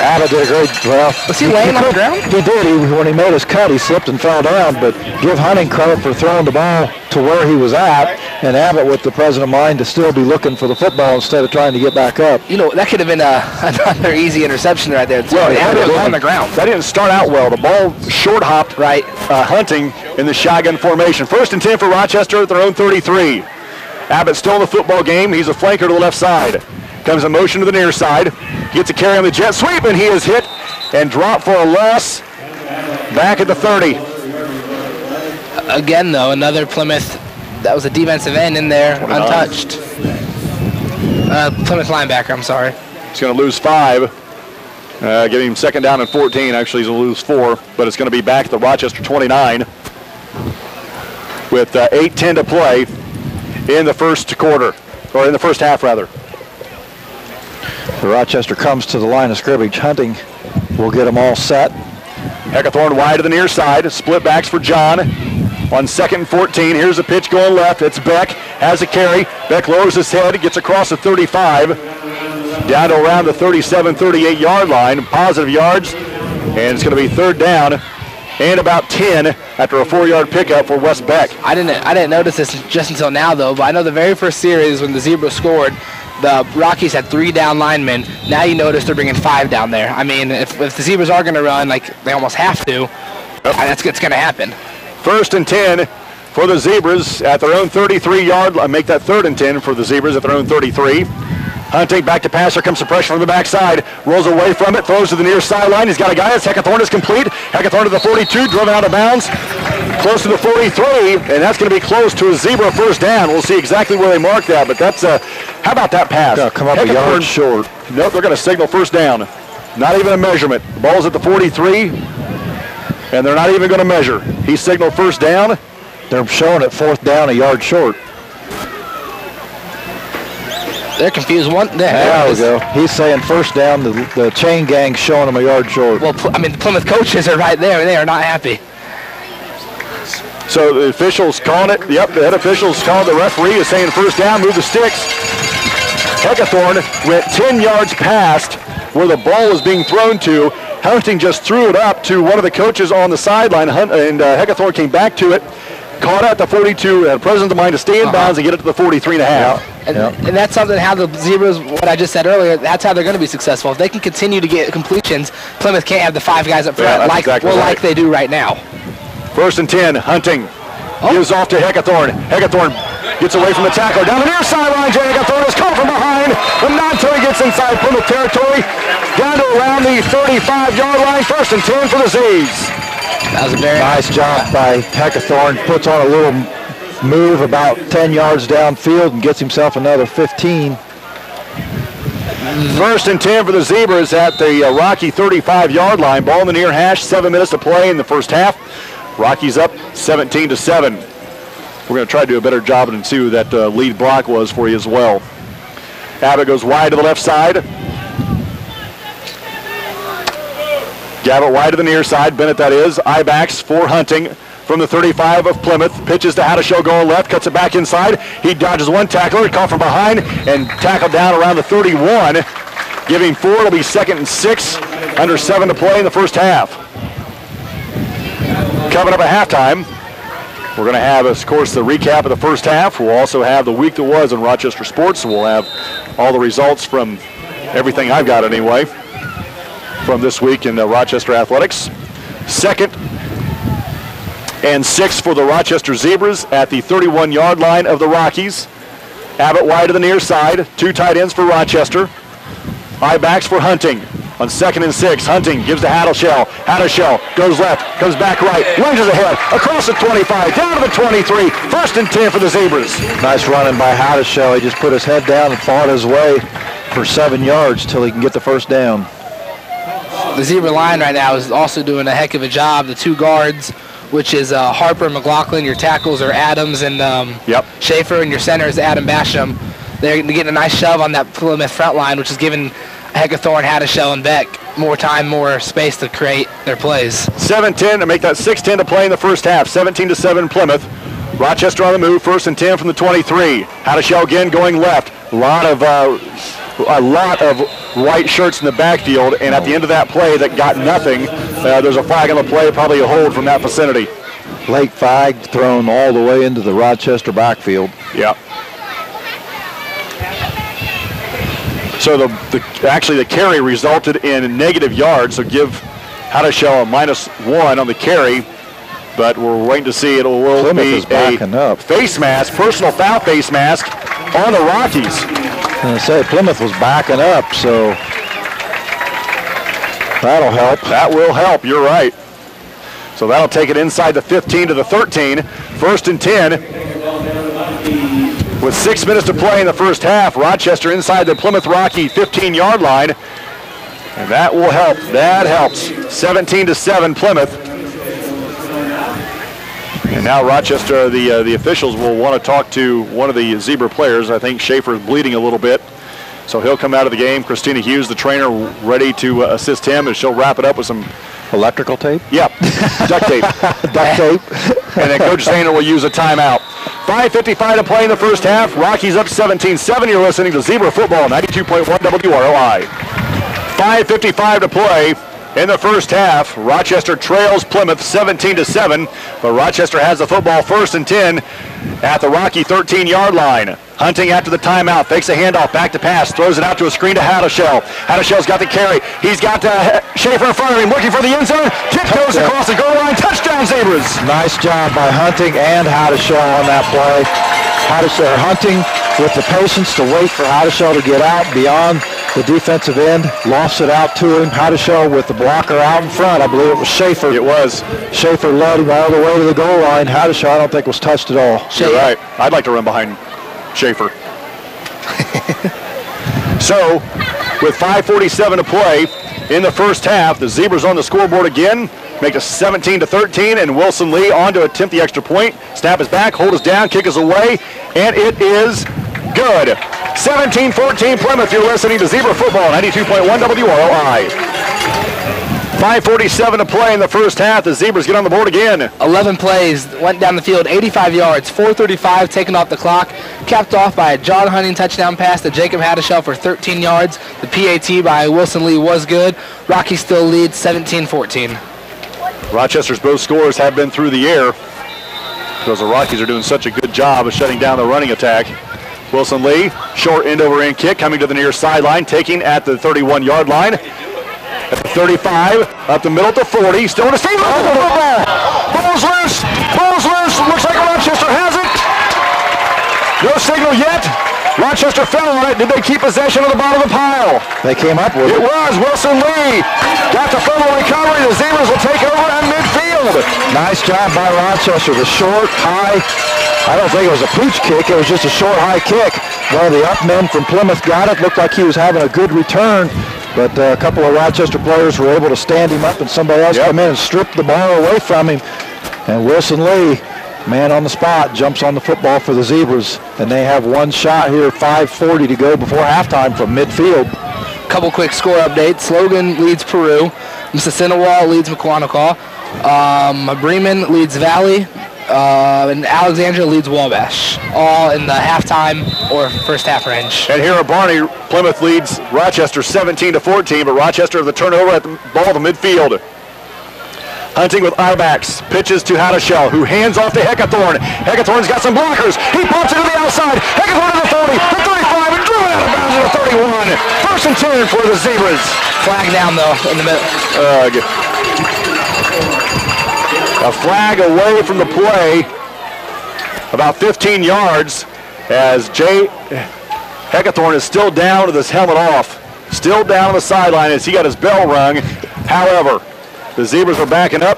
Abbott did a great, was he laying on the ground? He did. When he made his cut, he slipped and fell down, but give Hunting credit for throwing the ball to where he was at, and Abbott with the presence of mind to still be looking for the football instead of trying to get back up. You know, that could have been another easy interception right there. Well, Abbott was on the ground. That didn't start out well. The ball short-hopped right. Hunting in the shotgun formation. 1st and 10 for Rochester at their own 33. Abbott still in the football game. He's a flanker to the left side. Comes in motion to the near side. Gets a carry on the jet sweep, and he is hit and dropped for a loss back at the 30. Again, though, another Plymouth, that was a defensive end in there, untouched. Plymouth linebacker, I'm sorry. He's going to lose 5. Give him second down and 14. Actually, he's going to lose 4, but it's going to be back at the Rochester 29 with 8:10 to play in the first quarter, or in the first half, rather. The Rochester comes to the line of scrimmage. Hunting will get them all set. Haggathorn wide to the near side. Split backs for John on 2nd and 14. Here's a pitch going left. It's Beck. Has a carry. Beck lowers his head. Gets across the 35. Down to around the 37, 38-yard line. Positive yards. And it's going to be 3rd down and about 10 after a 4-yard pickup for Wes Beck. I didn't notice this just until now, though, but I know the very first series when the Zebras scored, the Rockies had 3 down linemen. Now you notice they're bringing 5 down there. I mean, if the Zebras are going to run like they almost have to, that's going to happen. 1st and 10 for the Zebras at their own 33-yard line. Make that 3rd and 10 for the Zebras at their own 33. Hunting back to pass. Here comes some pressure from the backside. Rolls away from it. Throws to the near sideline. He's got a guy. It's Haggathorn is complete. Haggathorn to the 42. Driven out of bounds. Close to the 43. And that's going to be close to a Zebra first down. We'll see exactly where they mark that. But that's how about that pass? Come up a yard short. Nope, they're going to signal first down. Not even a measurement. The ball's at the 43. And they're not even going to measure. He signaled first down. They're showing it 4th down, a yard short. They're confused. There we go. He's saying first down. The chain gang's showing him a yard short. Well, I mean, the Plymouth coaches are right there. They are not happy. So the officials calling it. Yep, the head officials calling. The referee is saying first down, move the sticks. Haggathorn went 10 yards past where the ball was being thrown to. Hunting just threw it up to one of the coaches on the sideline, and Haggathorn came back to it. Caught at the 42, had presence of mind to stay in bounds and get it to the 43 and a half. And that's something how the Zebras, what I just said earlier, that's how they're going to be successful. If they can continue to get completions, Plymouth can't have the 5 guys up front like they do right now. 1st and 10, Hunting gives off to Haggathorn. Haggathorn gets away from the tackler. Down the near sideline, Jay Haggathorn is caught from behind, but not until he gets inside Plymouth territory. Down to around the 35-yard line. 1st and 10 for the Z's. That was a very nice job by Haggathorn. Puts on a little move about 10 yards downfield and gets himself another 15. 1st and 10 for the Zebras at the Rocky 35-yard line. Ball in the near hash. 7 minutes to play in the first half. Rockies up 17-7. We're going to try to do a better job and see who that lead block was for you as well. Abbott goes wide to the left side. Gavitt wide to the near side. Bennett, that is. I-backs for Hunting from the 35 of Plymouth. Pitches to Hadishel going left. Cuts it back inside. He dodges one tackler. Caught from behind and tackled down around the 31. Giving 4. It'll be 2nd and 6. Under 7 to play in the first half. Coming up at halftime, we're going to have, of course, the recap of the first half. We'll also have the week that was in Rochester sports. We'll have all the results from everything I've got anyway from this week in Rochester athletics. 2nd and 6 for the Rochester Zebras at the 31-yard line of the Rockies. Abbott wide to the near side. 2 tight ends for Rochester. I-backs for Hunting. On 2nd and 6, Hunting gives to Hadishel. Hadishel goes left, comes back right, lunges ahead, across the 25, down to the 23. 1st and 10 for the Zebras. Nice running by Hadishel. He just put his head down and fought his way for 7 yards till he can get the first down. The Zebra line right now is also doing a heck of a job. The 2 guards, which is Harper and McLaughlin. Your tackles are Adams and Schaefer, and your center is Adam Basham. They're getting a nice shove on that Plymouth front line, which is giving Heckathorn, Hadishel, and Beck more time, more space to create their plays. 7-10 to make that 6-10 to play in the first half. 17-7 Plymouth. Rochester on the move. 1st and 10 from the 23. Hadishel again going left. A lot of white shirts in the backfield, and at the end of that play that got nothing, there's a flag on the play, probably a hold from that vicinity. Late flag thrown all the way into the Rochester backfield. Yeah. So actually the carry resulted in negative yards, so give Hadishel a -1 on the carry, but we're waiting to see. It will be a face mask, personal foul face mask on the Rockies. I was going to say, Plymouth was backing up, so that'll help. That will help, you're right. So that'll take it inside the 15 to the 13. 1st and 10. With 6 minutes to play in the first half, Rochester inside the Plymouth Rocky 15-yard line. And that will help. That helps. 17-7 Plymouth. And now Rochester, the officials will want to talk to one of the Zebra players. I think Schaefer is bleeding a little bit. So he'll come out of the game. Christina Hughes, the trainer, ready to assist him, and she'll wrap it up with some electrical tape? Yep. Duct tape. Duct tape. And then Coach Sainer will use a timeout. 5:55 to play in the first half. Rockies up 17-7. You're listening to Zebra Football, 92.1 WROI. 5:55 to play in the first half. Rochester trails Plymouth 17-7, but Rochester has the football 1st and 10 at the Rocky 13-yard line. Hunting after the timeout, fakes a handoff, back to pass, throws it out to a screen to Hadishel. Hadishel's got the carry. He's got Schaefer in front of him, looking for the end zone. Tip goes across the goal line. Touchdown, Zebras. Nice job by Hunting and Hadishel on that play. Hunting with the patience to wait for Hadishel to get out beyond the defensive end, lofts it out to him. Hadishel with the blocker out in front. I believe it was Schaefer. It was. Schaefer led him all the way to the goal line. Hadishel, I don't think, was touched at all. You're right. I'd like to run behind Schaefer. So, with 5:47 to play in the first half, the Zebras on the scoreboard again. Make it 17-13, and Wilson Lee on to attempt the extra point. Snap is back, hold is down, kick is away, and it is good. 17-14 Plymouth. You're listening to Zebra Football, 92.1 WROI. 5:47 to play in the first half. The Zebras get on the board again. 11 plays, went down the field, 85 yards, 4:35 taken off the clock, capped off by a John Hunting touchdown pass to Jacob Hadishel for 13 yards. The PAT by Wilson Lee was good. Rocky still leads 17-14. Rochester's both scores have been through the air because the Rockies are doing such a good job of shutting down the running attack. Wilson Lee, short end over end kick coming to the near sideline, taking at the 31-yard line. At the 35, up the middle to 40, still in his feet. Ball's loose, ball's loose. Looks like Rochester has it. No signal yet. Rochester fell on it. Did they keep possession of the bottom of the pile? They came up with it. It was Wilson Lee. Got the fumble recovery. The Zebras will take over at midfield. Nice job by Rochester. The short, high, I don't think it was a pooch kick. It was just a short, high kick. One of the up men from Plymouth got it. Looked like he was having a good return. But a couple of Rochester players were able to stand him up, and somebody else come in and strip the ball away from him. And Wilson Lee, man on the spot, jumps on the football for the Zebras. And they have one shot here, 5:40 to go before halftime from midfield. Couple quick score updates. Logan leads Peru. Mississinawa leads McQuantacaw. Bremen leads Valley. And Alexandria leads Wabash. All in the halftime or first half range. And here at Barney, Plymouth leads Rochester 17-14, but Rochester have the turnover at the ball, the midfield. Hunting with I-backs, pitches to Hadashell, who hands off to Heckathorn. Heckathorn's got some blockers. He pops it to the outside. Heckathorn to the 40, the 35, and driven out of bounds to the 31. First and 10 for the Zebras. Flag down, though, in the middle. A flag away from the play, about 15 yards, as Jay Heckathorn is still down with his helmet off. Still down on the sideline as he got his bell rung. However, the Zebras are backing up.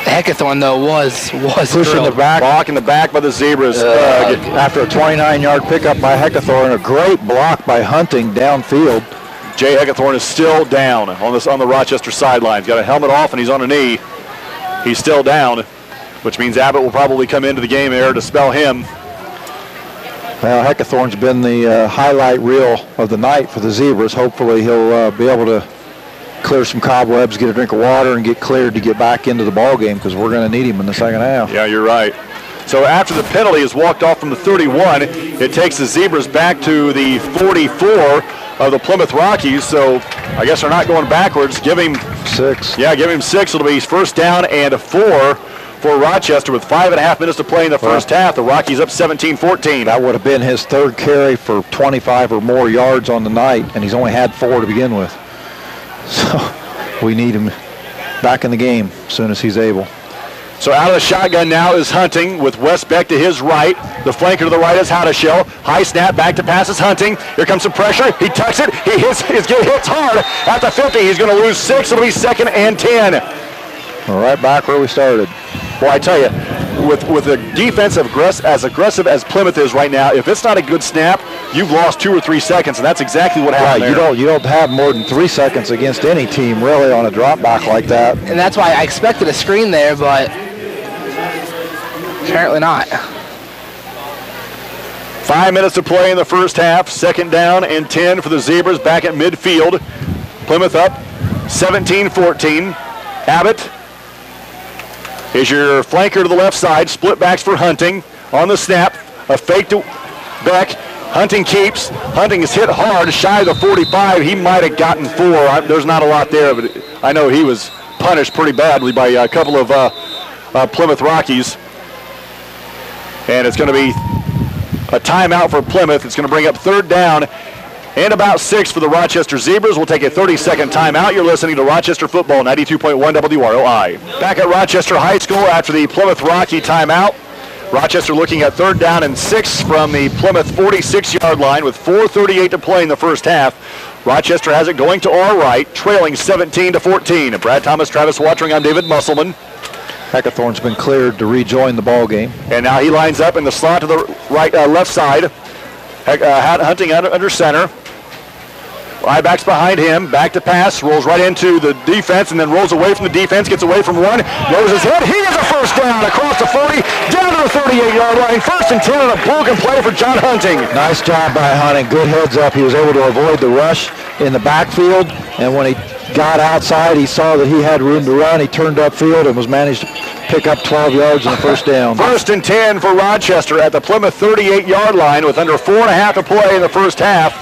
Heckathorn, though, was pushing the back. Block in the back by the Zebras. After a 29-yard pickup by Heckathorn, a great block by Hunting downfield. Jay Heckathorn is still down on the Rochester sideline. He's got a helmet off and he's on a knee. He's still down, which means Abbott will probably come into the game here to spell him. Well, Heckathorn's been the highlight reel of the night for the Zebras. Hopefully he'll be able to clear some cobwebs, get a drink of water, and get cleared to get back into the ball game because we're going to need him in the second half. Yeah, you're right. So after the penalty is walked off from the 31, it takes the Zebras back to the 44 of the Plymouth Rockies. So I guess they're not going backwards. Give him 6. Yeah, give him 6. It'll be first down and 4 for Rochester with 5.5 minutes to play in the first half. The Rockies up 17-14. That would have been his third carry for 25 or more yards on the night, and he's only had 4 to begin with. So we need him back in the game as soon as he's able. So out of the shotgun now is Hunting with Wes Beck to his right. The flanker to the right is Hadashell. High snap, back to pass is Hunting. Here comes some pressure. He tucks it. He hits hard at the 50. He's going to lose 6. It'll be second and 10. All right, back where we started. Well, I tell you, with a defense as aggressive as Plymouth is right now, if it's not a good snap, you've lost 2 or 3 seconds, and that's exactly what happened there. You don't have more than 3 seconds against any team, really, on a drop back like that. And that's why I expected a screen there, but apparently not. 5 minutes to play in the first half. Second down and 10 for the Zebras back at midfield. Plymouth up 17-14. Abbott is your flanker to the left side. Split backs for Hunting. On the snap, a fake to Beck. Hunting keeps. Hunting is hit hard, shy of the 45. He might have gotten 4. There's not a lot there, but I know he was punished pretty badly by a couple of Plymouth Rockies. And it's going to be a timeout for Plymouth. It's going to bring up third down and about 6 for the Rochester Zebras. We'll take a 30-second timeout. You're listening to Rochester Football, 92.1 WROI. Back at Rochester High School after the Plymouth Rocky timeout. Rochester looking at third down and 6 from the Plymouth 46-yard line with 4:38 to play in the first half. Rochester has it going to our right, trailing 17-14. Brad Thomas, Travis Watering, I'm David Musselman. Heckathorn's been cleared to rejoin the ball game. And now he lines up in the slot to the right, left side. Hunting under center. I-backs behind him, back to pass, rolls right into the defense, and then rolls away from the defense, gets away from one, lowers his head. He is a first down across the 40, down to the 38-yard line. First and 10 on a broken play for John Hunting. Nice job by Hunting. Good heads up. He was able to avoid the rush in the backfield, and when he got outside, he saw that he had room to run. He turned upfield and was managed to pick up 12 yards and a first down. First and 10 for Rochester at the Plymouth 38-yard line with under 4.5 to play in the first half.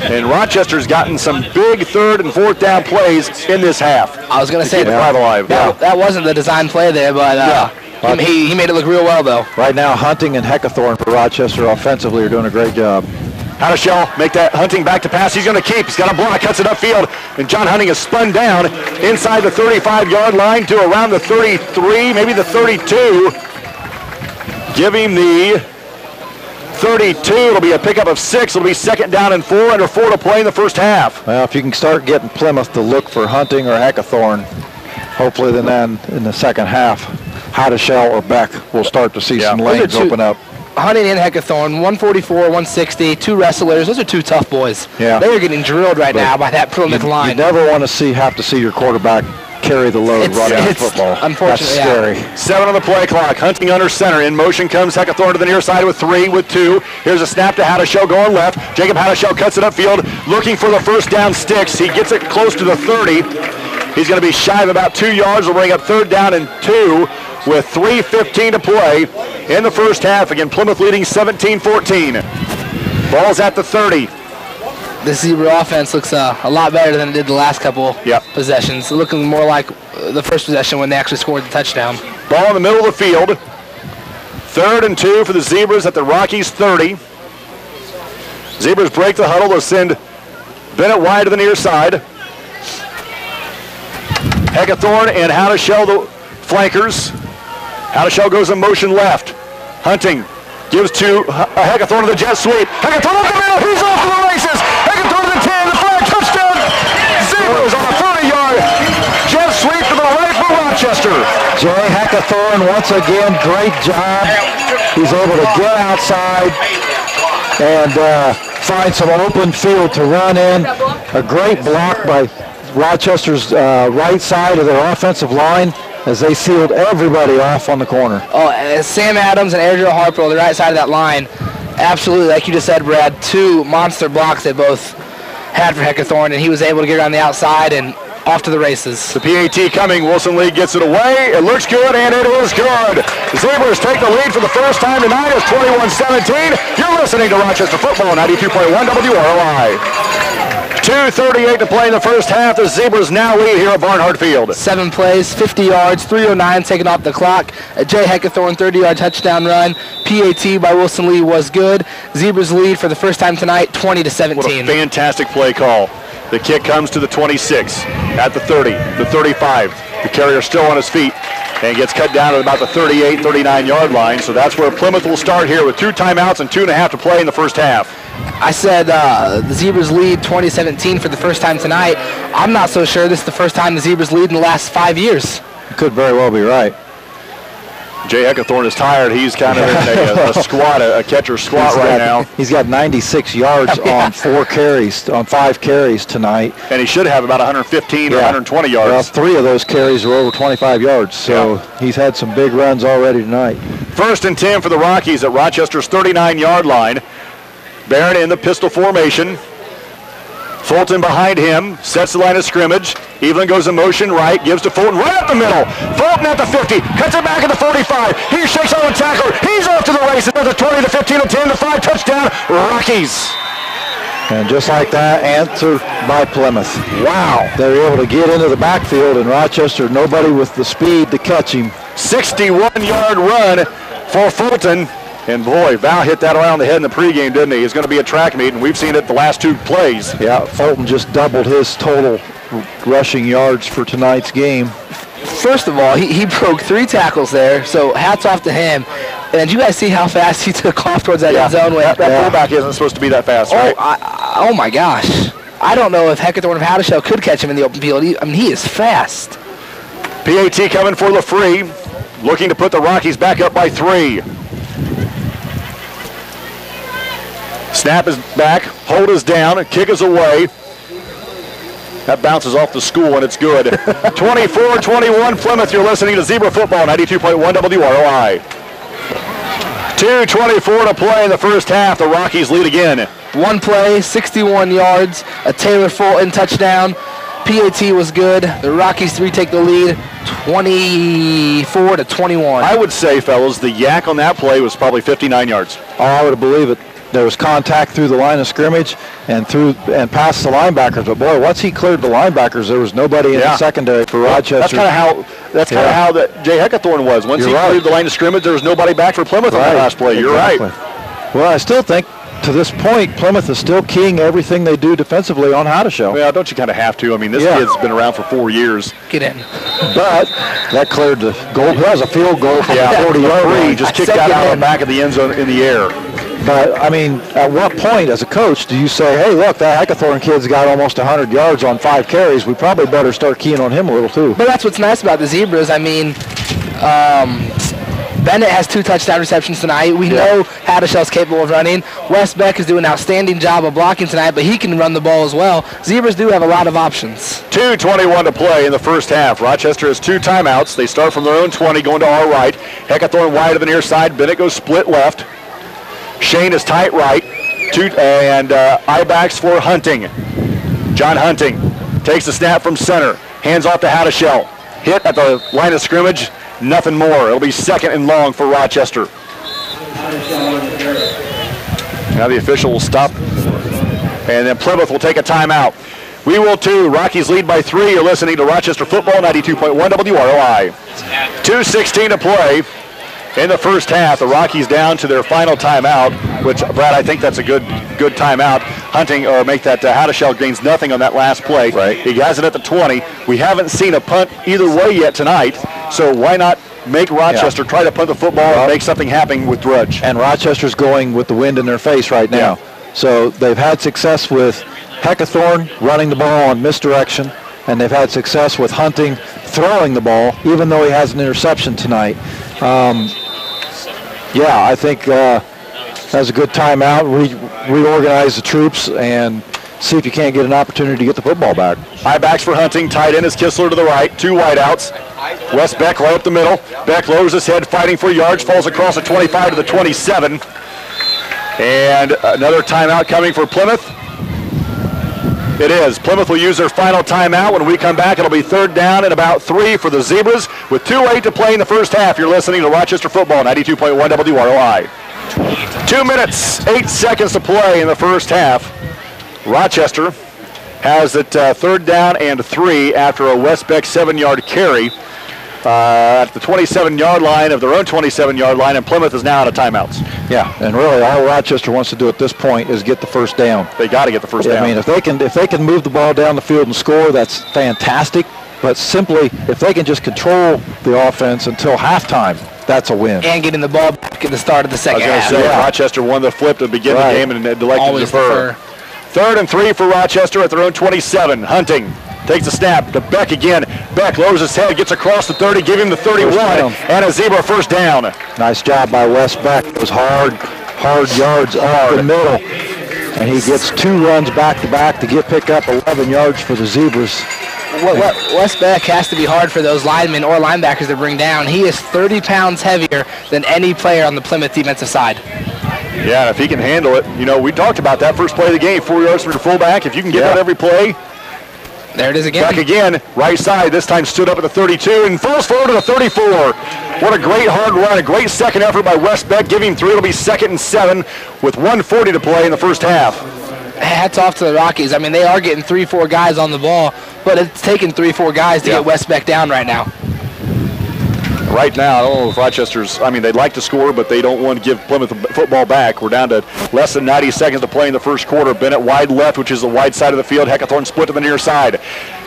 And Rochester's gotten some big third and fourth down plays in this half. I was going to say that wasn't the design play there, but he made it look real well, though. Right now, Hunting and Heckathorn for Rochester offensively are doing a great job. Hadashell make that Hunting back to pass. He's going to keep. He's got a block, cuts it upfield, and John Hunting is spun down inside the 35-yard line to around the 33, maybe the 32. Give him the 32. It'll be a pickup of 6. It'll be second down and 4, under 4 to play in the first half. Well, if you can start getting Plymouth to look for Hunting or Heckathorn, hopefully then in the second half, Hadashell or Beck will start to see some lanes open up. Hunting and Heckathorn, 144, 160, 2 wrestlers. Those are 2 tough boys. Yeah. They are getting drilled right now by that Plymouth line. You never want to have to see your quarterback carry the load running on football. Unfortunately, that's scary. 7 on the play clock. Hunting under center. In motion comes Heckathorn to the near side with 3, with 2. Here's a snap to Hadashell going left. Jacob Hadashell cuts it upfield, looking for the first down sticks. He gets it close to the 30. He's going to be shy of about 2 yards. Will bring up 3rd down and 2 with 3:15 to play in the first half. Again, Plymouth leading 17-14. Ball's at the 30. The Zebra offense looks a lot better than it did the last couple possessions. Looking more like the first possession when they actually scored the touchdown. Ball in the middle of the field. 3rd and 2 for the Zebras at the Rockies 30. Zebras break the huddle. They'll send Bennett wide to the near side. Heckathorn and Hadashell the flankers. Hadashell goes in motion left. Hunting gives to Heckathorn to the jet sweep. Heckathorn up the middle. He's off to the races. Heckathorn to the 10. The flag touchdown. Zebras on a 30-yard jet sweep to the right for Rochester. Jay Heckathorn, once again, great job. He's able to get outside and find some open field to run in. A great block by Rochester's right side of their offensive line as they sealed everybody off on the corner. Oh, Sam Adams and Airdale Harper on the right side of that line. Absolutely, like you just said, Brad, 2 monster blocks they both had for Heckathorn, and he was able to get around the outside and off to the races. The PAT coming. Wilson Lee gets it away. It looks good, and it is good. The Zebras take the lead for the first time tonight. It's 21-17. You're listening to Rochester Football, 92.1 WROI. 2:38 to play in the first half. The Zebras now lead here at Barnhart Field. 7 plays, 50 yards, 3:09 taken off the clock. A Jay Heckathorn 30-yard touchdown run. PAT by Wilson Lee was good. Zebras lead for the first time tonight, 20-17. What a fantastic play call. The kick comes to the 26, at the 30, the 35. The carrier still on his feet and gets cut down at about the 38, 39-yard line. So that's where Plymouth will start here with 2 timeouts and 2.5 to play in the first half. I said the Zebras lead 2017 for the first time tonight. I'm not so sure this is the first time the Zebras lead in the last 5 years. You could very well be right. Jay Heckathorn is tired. He's kind of in a squat, a catcher squat now. He's got 96 yards on 5 carries tonight. And he should have about 115 or 120 yards. Well, 3 of those carries were over 25 yards, so he's had some big runs already tonight. 1st and 10 for the Rockies at Rochester's 39-yard line. Barron in the pistol formation. Fulton behind him, sets the line of scrimmage. Evelyn goes in motion right, gives to Fulton right up the middle. Fulton at the 50, cuts it back at the 45. He shakes on the tackler. He's off to the races at the 20, the 15, the 10, the 5, touchdown, Rockies. And just like that, answered by Plymouth. Wow. They were able to get into the backfield, and Rochester, nobody with the speed to catch him. 61-yard run for Fulton. And boy, Val hit that around the head in the pregame, didn't he? He's going to be a track meet, and we've seen it the last 2 plays. Yeah, Fulton just doubled his total rushing yards for tonight's game. First of all, he broke 3 tackles there, so hats off to him. And did you guys see how fast he took off towards that end zone? That fullback isn't supposed to be that fast, right? Oh my gosh. I don't know if Heckathorn of Hadashell could catch him in the open field. He is fast. PAT coming for LaFree, looking to put the Rockies back up by 3. Snap is back, hold is down, kick is away. That bounces off the school and it's good. 24-21 Plymouth, you're listening to Zebra Football, 92.1 WROI. 2:24 to play in the first half, the Rockies lead again. 1 play, 61 yards, a Taylor Fulton touchdown. PAT was good. The Rockies retake the lead, 24-21. I would say, fellas, the yak on that play was probably 59 yards. Oh, I would believe it. There was contact through the line of scrimmage and past the linebackers. But boy, once he cleared the linebackers, there was nobody in the secondary for Rochester. That's kind of how that Jay Heckathorn was. Once he cleared the line of scrimmage, there was nobody back for Plymouth on that last play. You're right. Well, I still think to this point, Plymouth is still keying everything they do defensively on Hadashell. Well, don't you kind of have to? I mean, this kid's been around for 4 years. Get in. But that cleared the goal. That was a field goal from the 40-yard line. Just kicked that out of the back of the end zone in the air. But, I mean, at what point as a coach do you say, hey, look, that Heckathorn kid's got almost 100 yards on 5 carries. We probably better start keying on him a little, too. But that's what's nice about the Zebras. I mean, Bennett has 2 touchdown receptions tonight. We know Hadashell's capable of running. Wes Beck is doing an outstanding job of blocking tonight, but he can run the ball as well. Zebras do have a lot of options. 2:21 to play in the first half. Rochester has 2 timeouts. They start from their own 20, going to our right. Heckathorn wide to the near side. Bennett goes split left. Shane is tight right. And I-backs for Hunting. John Hunting takes the snap from center. Hands off to Hadashell. Hit at the line of scrimmage. Nothing more. It'll be 2nd and long for Rochester. Now the official will stop. And then Plymouth will take a timeout. We will too. Rockies lead by 3. You're listening to Rochester Football, 92.1 WROI. 2:16 to play in the first half. The Rockies down to their final timeout, which, Brad, I think that's a good timeout. Hunting, or make that Hadashell gains nothing on that last play. Right. He has it at the 20. We haven't seen a punt either way yet tonight, so why not make Rochester try to punt the football and make something happen with Drudge? And Rochester's going with the wind in their face right now. Yeah. So they've had success with Heckathorn running the ball on misdirection, and they've had success with Hunting throwing the ball, even though he has an interception tonight. I think that's a good timeout. Reorganize the troops and see if you can't get an opportunity to get the football back. High backs for Hunting. Tight end is Kistler to the right. 2 wideouts. Wes Beck right up the middle. Beck lowers his head, fighting for yards. Falls across the 25 to the 27. And another timeout coming for Plymouth. It is. Plymouth will use their final timeout. When we come back, it'll be 3rd down and about 3 for the Zebras. With 2:08 to play in the first half, you're listening to Rochester Football, 92.1 WROI. 2 minutes, 8 seconds to play in the first half. Rochester has it 3rd down and 3 after a Wes Beck 7-yard carry at the 27-yard line of their own 27-yard line, and Plymouth is now out of timeouts. Yeah, and really all Rochester wants to do at this point is get the first down. They got to get the first down. I mean, if they can move the ball down the field and score, that's fantastic. But simply, if they can just control the offense until halftime, that's a win. And getting the ball back at the start of the second half. I was going to say, Rochester won the flip to begin the game and elected to defer. 3rd and 3 for Rochester at their own 27. Hunting takes a snap to Beck again. Beck lowers his head, gets across the 30, give him the 31, and a Zebra first down. Nice job by Wes Beck. It was hard yards up the middle. And he gets 2 runs back-to-back to pick up 11 yards for the Zebras. Wes Beck has to be hard for those linemen or linebackers to bring down. He is 30 pounds heavier than any player on the Plymouth defensive side. Yeah, and if he can handle it, we talked about that first play of the game, 4 yards for the fullback. If you can get that every play. There it is again. Back again, right side, this time stood up at the 32 and falls forward to the 34. What a great hard run, a great second effort by Wes Beck, giving 3. It'll be 2nd and 7 with 1:40 to play in the first half. Hats off to the Rockies. I mean, they are getting 3-4 guys on the ball, but it's taking 3-4 guys to get Wes Beck down right now. Right now, I don't know if Rochester's, they'd like to score, but they don't want to give Plymouth the football back. We're down to less than 90 seconds to play in the first quarter. Bennett wide left, which is the wide side of the field. Heckathorn split to the near side.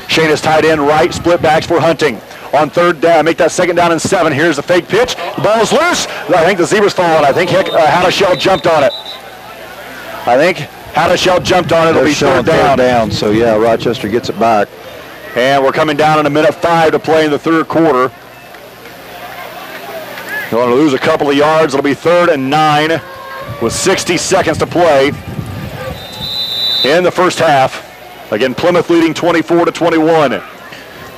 Shane is tight end right, split backs for Hunting. On 3rd down, make that 2nd down and 7. Here's the fake pitch. The ball is loose. I think the Zebras falling. I think Hadashell jumped on it. It'll be 3rd down. So, Rochester gets it back. And we're coming down in 1:05 to play in the 3rd quarter. Going to lose a couple of yards. It'll be 3rd and 9 with 60 seconds to play in the first half. Again, Plymouth leading 24-21.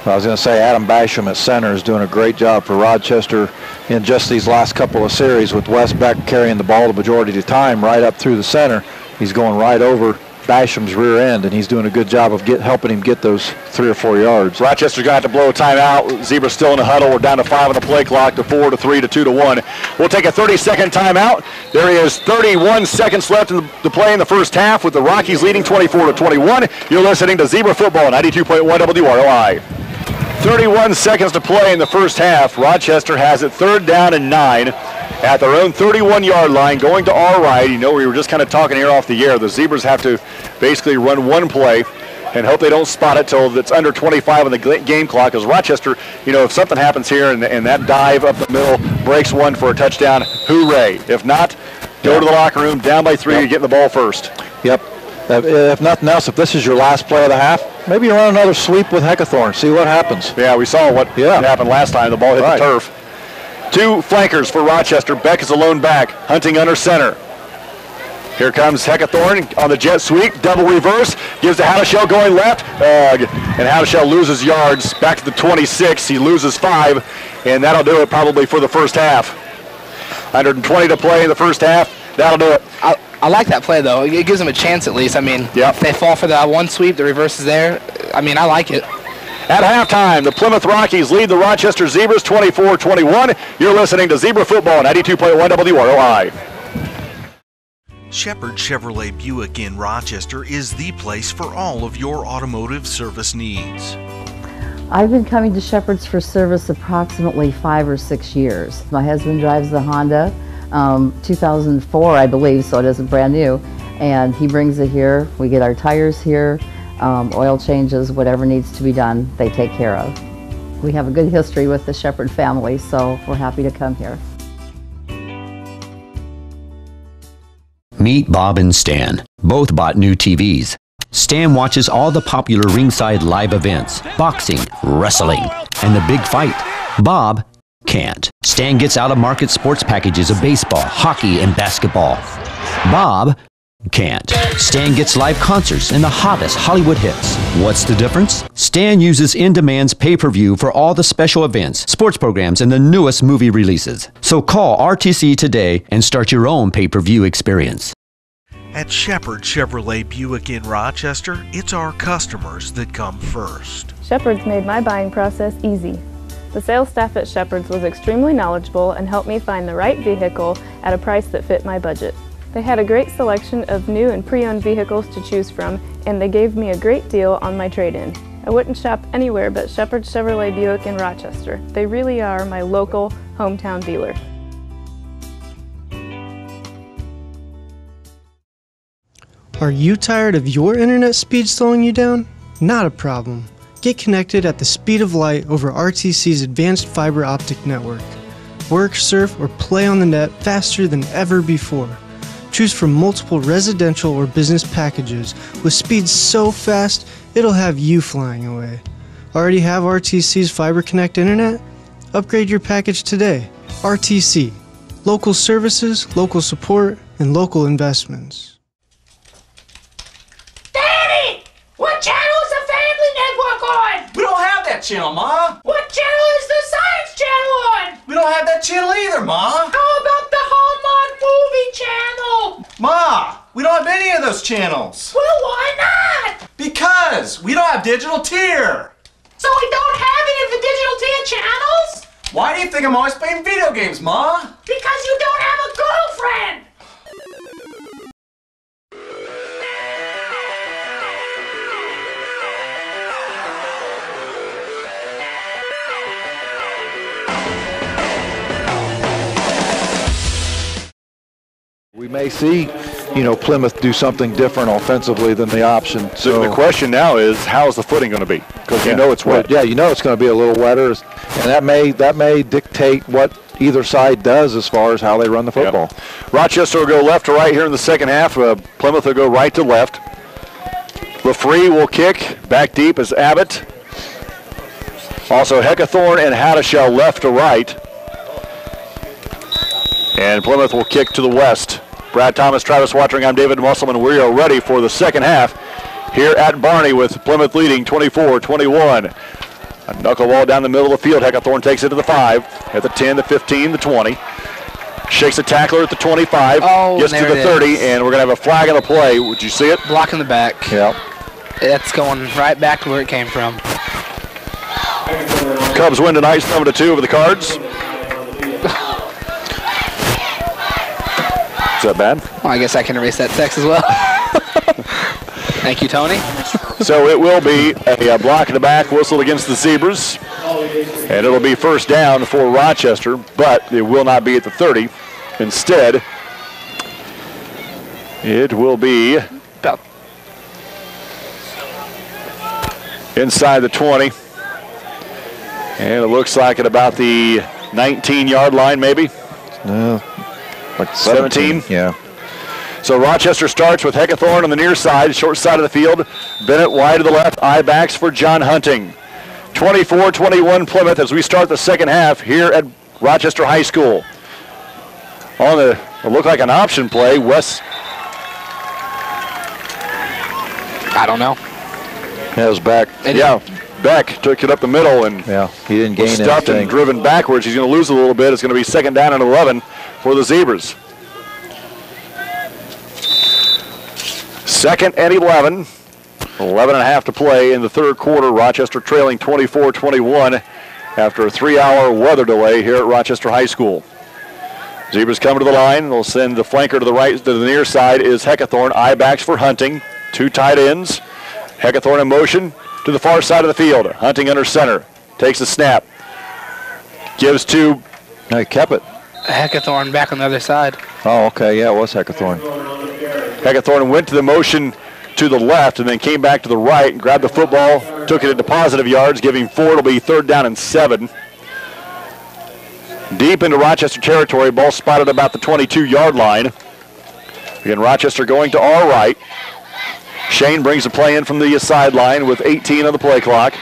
I was going to say Adam Basham at center is doing a great job for Rochester in just these last couple of series with Wes Beck carrying the ball the majority of the time right up through the center. He's going right over Basham's rear end, and he's doing a good job of helping him get those 3 or 4 yards. Rochester's going to have to blow a timeout. Zebra's still in a huddle. We're down to 5 on the play clock, to 4 to 3 to 2 to 1. We'll take a 30-second timeout. There is 31 seconds left in the play in the first half with the Rockies leading 24-21. You're listening to Zebra Football, 92.1 WROI. 31 seconds to play in the first half. Rochester has it 3rd down and 9 at their own 31-yard line, going to our right. We were just kind of talking here off the air. The Zebras have to basically run one play and hope they don't spot it till it's under 25 on the game clock, because Rochester, if something happens here and that dive up the middle breaks one for a touchdown, hooray. If not, go to the locker room, down by 3, you're getting the ball first. Yep. If nothing else, if this is your last play of the half, maybe you run another sweep with Heckathorn, see what happens. Yeah, we saw what happened last time. The ball hit the turf. Two flankers for Rochester. Beck is a lone back. Hunting under center. Here comes Heckathorn on the jet sweep. Double reverse. Gives to Hadashell going left. And Hadashell loses yards. Back to the 26. He loses 5. And that'll do it probably for the first half. 120 to play in the first half. That'll do it. I like that play, though. It gives them a chance at least. I mean, if they fall for that one sweep, the reverse is there. I mean, I like it. At halftime, the Plymouth Rockies lead the Rochester Zebras 24-21. You're listening to Zebra Football on 92.1 WROI. Shepherd Chevrolet Buick in Rochester is the place for all of your automotive service needs. I've been coming to Shepherd's for service approximately 5 or 6 years. My husband drives the Honda, 2004 I believe, so it isn't brand new, and he brings it here. We get our tires here, oil changes, whatever needs to be done, they take care of. We have a good history with the Shepherd family, so we're happy to come here. Meet Bob and Stan. Both bought new TVs. Stan watches all the popular ringside live events, boxing, wrestling, and the big fight. Bob can't. Stan gets out-of-market sports packages of baseball, hockey, and basketball. Bob can't. Stan gets live concerts and the hottest Hollywood hits. What's the difference? Stan uses In-Demand's pay-per-view for all the special events, sports programs, and the newest movie releases. So call RTC today and start your own pay-per-view experience. At Shepherd Chevrolet Buick in Rochester, it's our customers that come first. Shepherd's made my buying process easy. The sales staff at Shepherd's was extremely knowledgeable and helped me find the right vehicle at a price that fit my budget. They had a great selection of new and pre-owned vehicles to choose from, and they gave me a great deal on my trade-in. I wouldn't shop anywhere but Shepherd Chevrolet Buick in Rochester. They really are my local hometown dealer. Are you tired of your internet speed slowing you down? Not a problem. Get connected at the speed of light over RTC's advanced fiber optic network. Work, surf, or play on the net faster than ever before. Choose from multiple residential or business packages with speeds so fast it'll have you flying away. Already have RTC's Fiber Connect internet? Upgrade your package today. RTC. Local services, local support, and local investments. Daddy! What channel is the Family Network on? We don't have that channel, Ma. What channel is the Science Channel on? We don't have that channel either, Ma. How about the Hallmark Movie Channel? Ma, we don't have any of those channels. Well, why not? Because we don't have digital tier. So we don't have any of the digital tier channels? Why do you think I'm always playing video games, Ma? Because you don't have a girlfriend. We may see, Plymouth do something different offensively than the option. So the question now is, how's the footing going to be? Because you know it's wet. Yeah, it's going to be a little wetter, and that may dictate what either side does as far as how they run the football. Yep. Rochester will go left to right here in the second half. Plymouth will go right to left. LaFree will kick. Back deep is Abbott. Also Heckathorn and Hadashell left to right. And Plymouth will kick to the west. Brad Thomas, Travis Watering, I'm David Musselman. We are ready for the second half here at Barney with Plymouth leading 24-21. A knuckleball down the middle of the field. Heckathorn takes it to the 5, at the 10, the 15, the 20. Shakes a tackler at the 25, gets to the 30, and we're going to have a flag on the play. Would you see it? Block in the back. Yeah. That's going right back to where it came from. Cubs win tonight, 7-2 over the Cards. Is that bad? Well, I guess I can erase that text as well. Thank you, Tony. So it will be a block in the back, whistle against the Zebras. And it'll be first down for Rochester, but it will not be at the 30. Instead, it will be about inside the 20. And it looks like at about the 19-yard line, maybe. Like 17? Yeah. So Rochester starts with Heckathorn on the near side, short side of the field. Bennett wide to the left, I-backs for John Hunting. 24-21 Plymouth as we start the second half here at Rochester High School. On the, it looked like an option play. I don't know. Yeah, it was back. Beck took it up the middle and he didn't gain stuffed anything. and driven backwards. He's going to lose a little bit. It's going to be 2nd down and 11 for the Zebras. 2nd and 11. 11 and a half to play in the third quarter. Rochester trailing 24-21 after a 3-hour weather delay here at Rochester High School. Zebras come to the line. They'll send the flanker to the right, to the near side is Heckathorn. I-backs for Hunting. 2 tight ends. Heckathorn in motion to the far side of the field. Hunting under center. Takes the snap. Gives to... No, he kept it. Heckathorn back on the other side. Oh, okay. Yeah, it was Heckathorn. Heckathorn went to the motion to the left and then came back to the right and grabbed the football, took it into positive yards, giving 4. It'll be 3rd down and 7. Deep into Rochester territory, ball spotted about the 22-yard line. Again, Rochester going to our right. Shane brings the play in from the sideline with 18 on the play clock.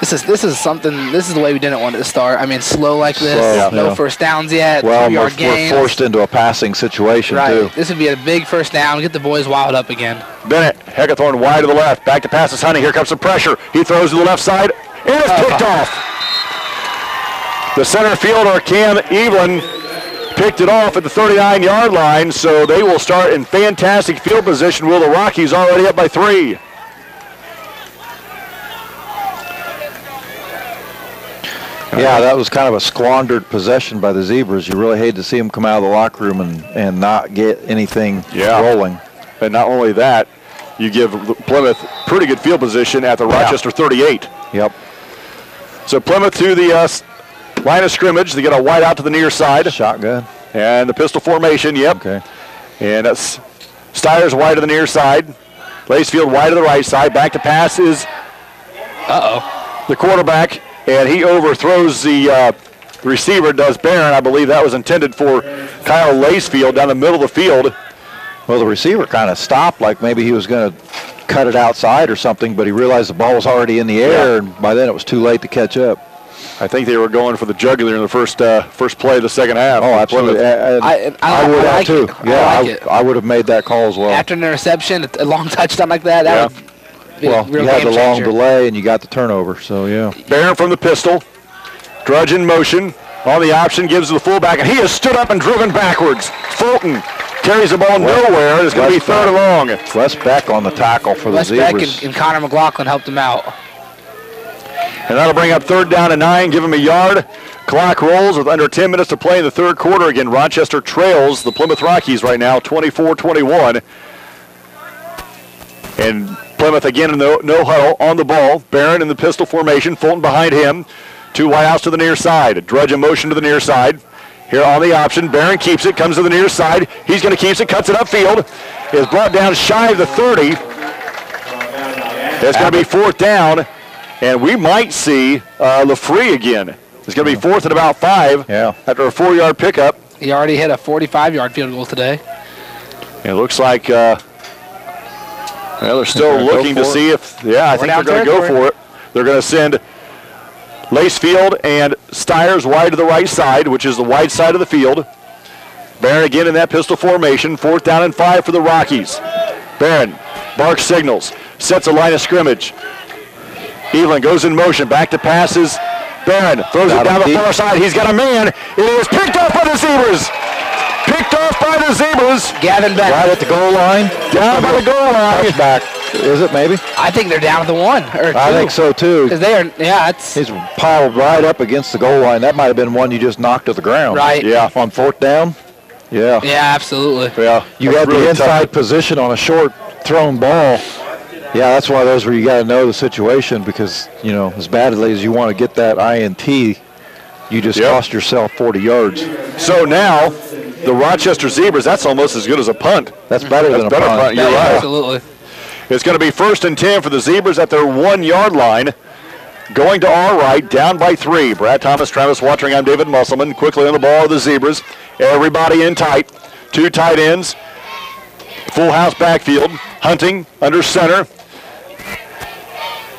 This is the way we didn't want it to start. I mean, slow like this, no first downs yet, Well, 2-yard gains. we're forced into a passing situation, too. This would be a big first down, get the boys wild up again. Bennett, Heckathorn wide to the left, back to passes Hunting. Here comes some pressure. He throws to the left side, and it's picked off. The center fielder, Cam Evelyn, picked it off at the 39-yard line, so they will start in fantastic field position. Will the Rockies already up by 3? Yeah, that was kind of a squandered possession by the Zebras. You really hate to see them come out of the locker room and not get anything rolling. And not only that, you give Plymouth pretty good field position at the Rochester 38. Yep. So Plymouth to the line of scrimmage. They get a wide out to the near side. Shotgun. And the pistol formation, Okay. And that's Stiers wide to the near side. Lacefield wide to the right side. Back to pass is the quarterback. And he overthrows the receiver, does Barron. I believe that was intended for Kyle Lacefield down the middle of the field. Well, the receiver kind of stopped like maybe he was going to cut it outside or something, but he realized the ball was already in the air, and by then it was too late to catch up. I think they were going for the jugular in the first play of the second half. Oh, absolutely. I would have too. Yeah, I would have made that call as well. After an interception, a long touchdown like that, that would well, you had the long delay and you got the turnover, so yeah. Barron from the pistol. Drudge in motion. On the option, gives to the fullback, and he has stood up and driven backwards. Fulton carries the ball nowhere. It's going to be 3rd and long. Wes Beck on the tackle for the Zebras. Wes Beck and Connor McLaughlin helped him out. And that'll bring up 3rd down and 9, give him a yard. Clock rolls with under 10 minutes to play in the third quarter. Again, Rochester trails the Plymouth Rockies right now, 24-21. And Plymouth again in the no huddle on the ball. Barron in the pistol formation. Fulton behind him. 2 wide outs to the near side. Drudge in motion to the near side. Here on the option. Barron keeps it. Comes to the near side. He's going to keep it. Cuts it upfield. Is brought down shy of the 30. It's going to be 4th down. And we might see LaFree again. It's going to be 4th and about 5 after a 4-yard pickup. He already hit a 45-yard field goal today. It looks like they're still looking to see if, I think they're going to go for it. They're going to send Lacefield and Stiers wide to the right side, which is the wide side of the field. Barron again in that pistol formation. 4th down and 5 for the Rockies. Barron barks signals, sets a line of scrimmage. Evelyn goes in motion, back to passes. Barron throws it down the far side. He's got a man. It is picked off by the Zebras. Picked off by the Zebras. Gavin Beck. Right at the goal line. Down by the goal line. Back. Is it maybe? I think they're down at the 1 or 2. I think so too. Because they are, he's piled right up against the goal line. That might have been one you just knocked to the ground. Right. Yeah. On 4th down. Yeah. Yeah, absolutely. Yeah. You got really the inside position on a short thrown ball. Yeah, that's one of those where you got to know the situation because, you know, as badly as you want to get that INT, you just cost yourself 40 yards. So now, the Rochester Zebras, that's almost as good as a punt. That's better than a punt. You're right. Absolutely. It's going to be 1st and 10 for the Zebras at their 1-yard line. Going to our right, down by 3. Brad Thomas, Travis Watering, I'm David Musselman. Quickly on the ball of the Zebras. Everybody in tight. 2 tight ends. Full house backfield. Hunting under center.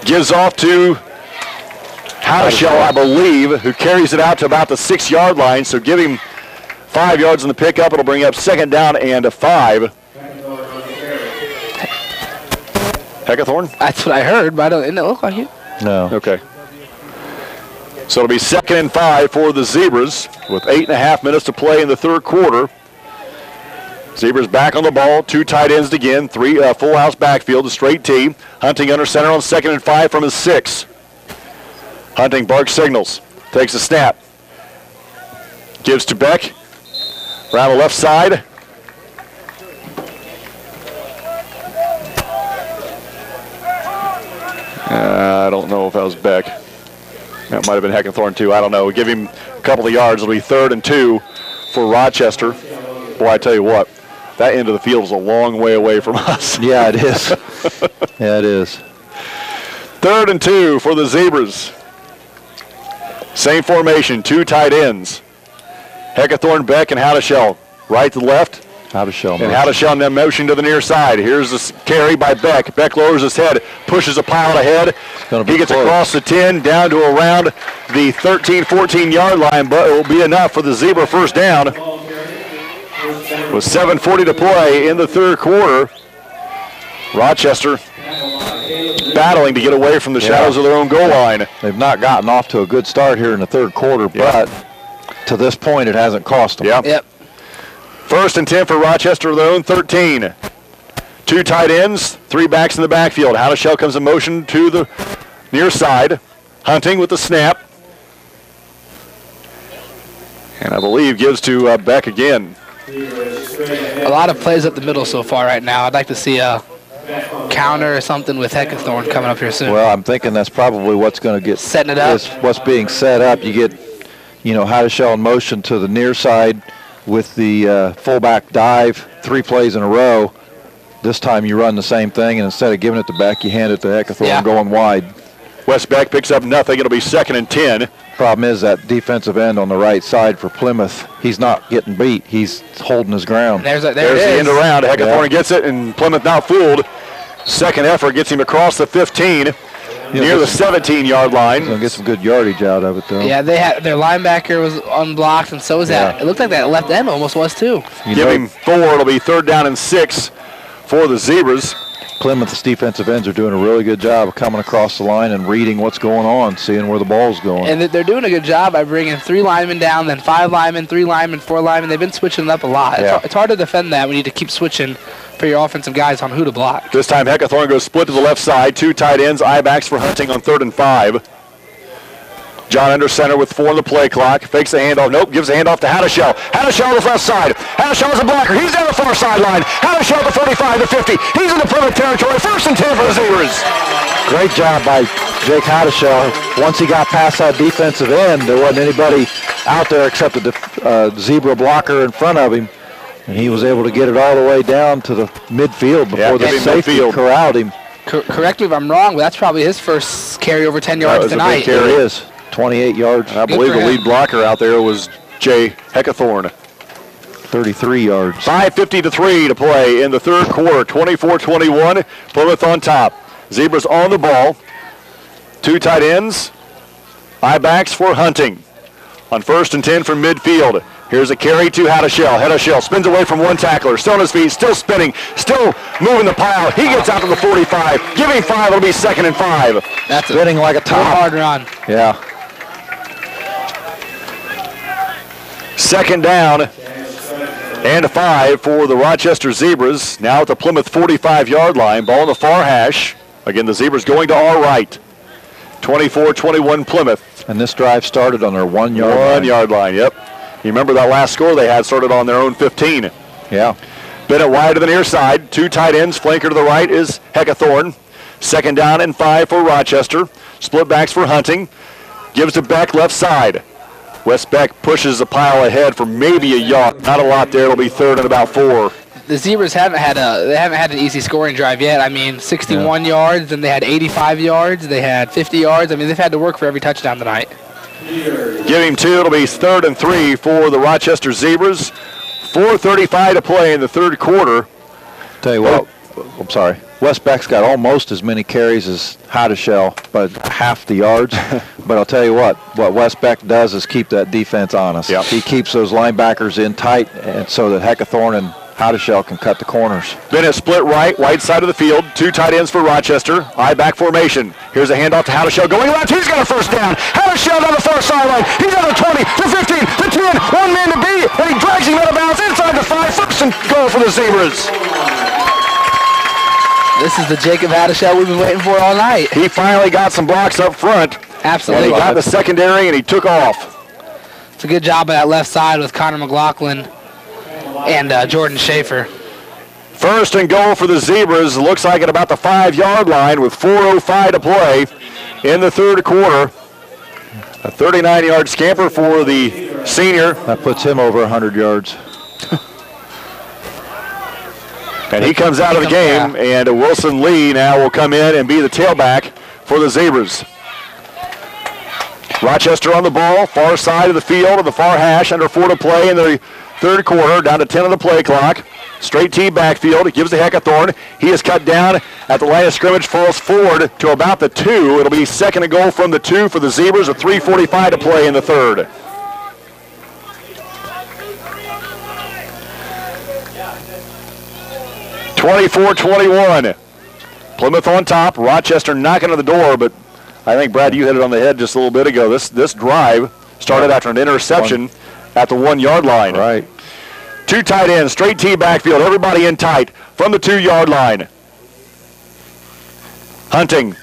Gives off to Hadashell, I believe, who carries it out to about the 6-yard line. So give him 5 yards in the pickup. It'll bring up 2nd down and a 5. Heckathorn? That's what I heard, but didn't it look like it? No. Okay. So it'll be 2nd and 5 for the Zebras with 8.5 minutes to play in the third quarter. Zebras back on the ball, 2 tight ends again, 3 full house backfield, a straight T. Hunting under center on 2nd and 5 from his 6. Hunting barks signals, takes a snap, gives to Beck, around the left side. I don't know if that was Beck. That might have been Heckathorn too. I don't know. We give him a couple of yards. It'll be 3rd and 2 for Rochester. Boy, I tell you what, that end of the field is a long way away from us. Yeah, it is. Yeah, it is. 3rd and 2 for the Zebras. Same formation, 2 tight ends. Heckathorn, Beck, and Hadashell. Right to left. Hadashell. And Hadashell in motion to the near side. Here's the carry by Beck. Beck lowers his head, pushes a pile ahead. He gets across the 10, down to around the 13, 14-yard line, but it will be enough for the Zebra first down. With 7:40 to play in the third quarter, Rochester battling to get away from the shadows of their own goal line. They've not gotten off to a good start here in the third quarter, but to this point it hasn't cost them. Yep. 1st and 10 for Rochester, their own 13. 2 tight ends, 3 backs in the backfield. Hadashell comes in motion to the near side. Hunting with the snap. And I believe gives to Beck again. A lot of plays up the middle so far right now. I'd like to see a counter or something with Heckathorn coming up here soon. Well, I'm thinking that's probably what's going to get setting it up. What's being set up. You get, Hadashell in motion to the near side with the fullback dive, 3 plays in a row. This time you run the same thing, and instead of giving it to Beck, you hand it to Heckathorn going wide. Wes Beck picks up nothing. It'll be 2nd and 10. Problem is that defensive end on the right side for Plymouth, he's not getting beat. He's holding his ground. There's the end around. Heckathorn gets it, and Plymouth not fooled. Second effort gets him across the 15, near the 17-yard line. He's going to get some good yardage out of it, though. Yeah, they had their linebacker was unblocked, and so was that. It looked like that left end almost was, too. Give him 4. It'll be 3rd down and 6 for the Zebras. Plymouth's defensive ends are doing a really good job of coming across the line and reading what's going on, seeing where the ball's going. And they're doing a good job by bringing 3 linemen down, then 5 linemen, 3 linemen, 4 linemen. They've been switching it up a lot. Yeah. It's hard to defend that. We need to keep switching for your offensive guys on who to block. This time Heckathorn goes split to the left side. 2 tight ends, I-backs for Hunting on 3rd and 5. John under center with 4 on the play clock. Fakes the handoff. Nope, gives the handoff to Hadashell. Hadashell on the left side. Hadashell is a blocker. He's down the far sideline. Hadashell to 45 to 50. He's in the Plymouth territory. 1st and 10 for the Zebras. Great job by Jake Hadashell. Once he got past that defensive end, there wasn't anybody out there except the Zebra blocker in front of him. And he was able to get it all the way down to the midfield before the safety corralled him. Correct me if I'm wrong, but that's probably his first carry over 10 yards tonight. It is. 28 yards. I believe the lead blocker out there was Jay Heckathorn. 33 yards. 5:53 to play in the third quarter. 24-21. Plymouth on top. Zebras on the ball. 2 tight ends. I-backs for Hunting. On 1st and 10 from midfield. Here's a carry to Hadashell. Hadashell spins away from 1 tackler. Still on his feet. Still spinning. Still moving the pile. He gets out to the 45. Give him 5. It'll be 2nd and 5. That's spinning like a top. Hard run. Yeah. 2nd down and 5 for the Rochester Zebras. Now at the Plymouth 45-yard line. Ball in the far hash. Again, the Zebras going to our right. 24-21 Plymouth. And this drive started on their 1-yard line. 1-yard line, yep. You remember that last score they had started on their own 15. Yeah. Bennett wide to the near side. 2 tight ends. Flanker to the right is Heckathorn. 2nd down and 5 for Rochester. Split backs for Hunting. Gives to Beck left side. Wes Beck pushes a pile ahead for maybe a yard. Not a lot there. It'll be 3rd and about 4. The Zebras haven't had an easy scoring drive yet. I mean, 61 yards, then they had 85 yards, they had 50 yards. I mean, they've had to work for every touchdown tonight. Give him 2. It'll be 3rd and 3 for the Rochester Zebras. 4:35 to play in the third quarter. Tell you what, I'm sorry. Wes Beck's got almost as many carries as Hadashell, but half the yards. But I'll tell you what Wes Beck does is keep that defense honest. Yep. He keeps those linebackers in tight, and so that Heckathorn and Hadashell can cut the corners. Bennett split right side of the field. 2 tight ends for Rochester. I-back formation. Here's a handoff to Hadashell going left. He's got a first down. Hadashell down the far sideline. He's on the 20, the 15, the 10. One man to beat, and he drags him out of bounds inside the 5. First and goal for the Zebras. This is the Jacob Hadashell we've been waiting for all night. He finally got some blocks up front. Absolutely. And he got the secondary, and he took off. It's a good job of that left side with Connor McLaughlin and Jordan Schaefer. First and goal for the Zebras. Looks like at about the 5-yard line with 4:05 to play in the third quarter. A 39-yard scamper for the senior. That puts him over 100 yards. And he comes out of the game, and Wilson Lee now will come in and be the tailback for the Zebras. Rochester on the ball, far side of the field, of the far hash, under 4 to play in the third quarter, down to 10 on the play clock. Straight T backfield. It gives to Heckathorn. He is cut down at the line of scrimmage, falls forward to about the 2. It'll be second and goal from the 2 for the Zebras with 3:45 to play in the third. (24-21). Plymouth on top. Rochester knocking on the door, but I think, Brad, you hit it on the head just a little bit ago. This drive started after an interception at the 1-yard line. Right. 2 tight ends, straight T backfield, everybody in tight from the 2-yard line. Hunting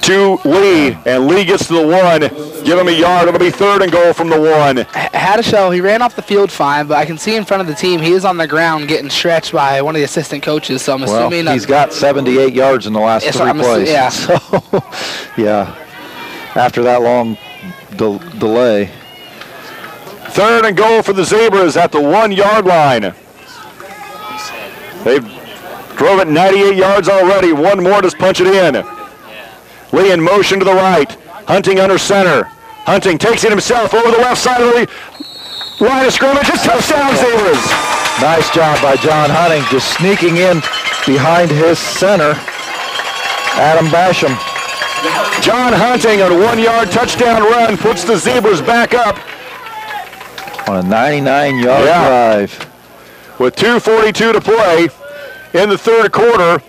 to Lee, and Lee gets to the 1. Give him a yard. It'll be third and goal from the 1. Hadashell, he ran off the field fine, but I can see in front of the team he is on the ground getting stretched by one of the assistant coaches. So I'm assuming he's got 78 yards in the last 3 plays. Yeah. So, yeah, after that long delay. Third and goal for the Zebras at the 1-yard line. They've drove it 98 yards already. One more, just punch it in. Lee in motion to the right. Hunting under center. Hunting takes it himself over the left side of the line of scrimmage. It's touchdown, Zebras. Nice job by John Hunting, just sneaking in behind his center, Adam Basham. John Hunting on a 1-yard touchdown run puts the Zebras back up on a 99-yard drive. With 2:42 to play in the third quarter.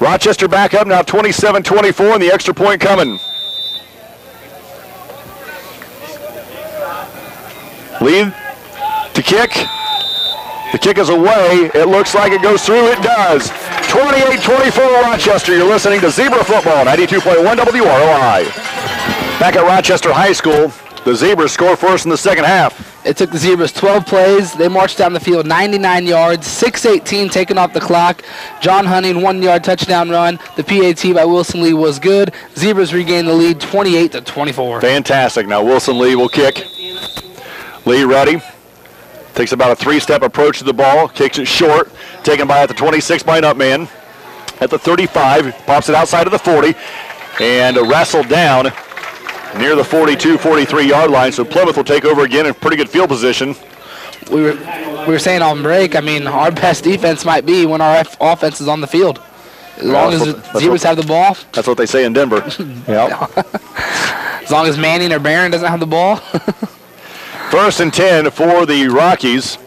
Rochester back up now 27-24, and the extra point coming. Lead to kick. The kick is away. It looks like it goes through. It does. 28-24 Rochester. You're listening to Zebra Football, 92.1 WROI. Back at Rochester High School, the Zebras score first in the second half. It took the Zebras 12 plays. They marched down the field 99 yards, 6:18 taken off the clock. John Hunting, 1-yard touchdown run. The PAT by Wilson Lee was good. Zebras regained the lead 28-24. Fantastic. Now Wilson Lee will kick. Lee ready. Takes about a 3-step approach to the ball. Kicks it short. Taken by at the 26 by Nutman. At the 35. Pops it outside of the 40. And wrestled down near the 42-43 line, so Plymouth will take over again in pretty good field position. We were saying on break, I mean, our best defense might be when our offense is on the field. As long as the Zebras have the ball. That's what they say in Denver. Yep. As long as Manning or Barron doesn't have the ball. First and 10 for the Rockies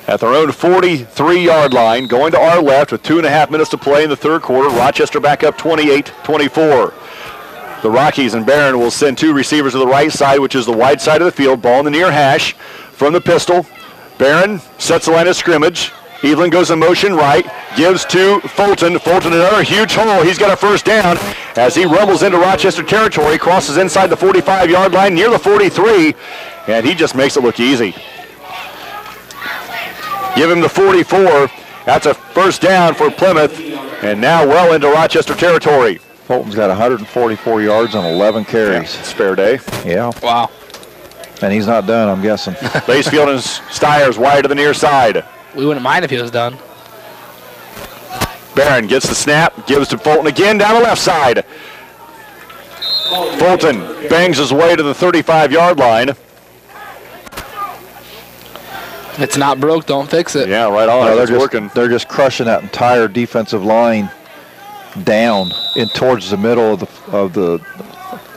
at their own 43-yard line, going to our left with 2.5 minutes to play in the third quarter. Rochester back up 28-24. The Rockies and Barron will send 2 receivers to the right side, which is the wide side of the field. Ball in the near hash from the pistol. Barron sets the line of scrimmage. Evelyn goes in motion right, gives to Fulton. Fulton another huge hole. He's got a first down as he rumbles into Rochester territory, crosses inside the 45-yard line near the 43, and he just makes it look easy. Give him the 44. That's a first down for Plymouth, and now well into Rochester territory. Fulton's got 144 yards on 11 carries. Yeah, spare day. Yeah. Wow. And he's not done, I'm guessing. Basefield and Stiers wide to the near side. We wouldn't mind if he was done. Barron gets the snap, gives to Fulton again down the left side. Fulton bangs his way to the 35-yard line. If it's not broke, don't fix it. Yeah, right on. They're just crushing that entire defensive line down in towards the middle of the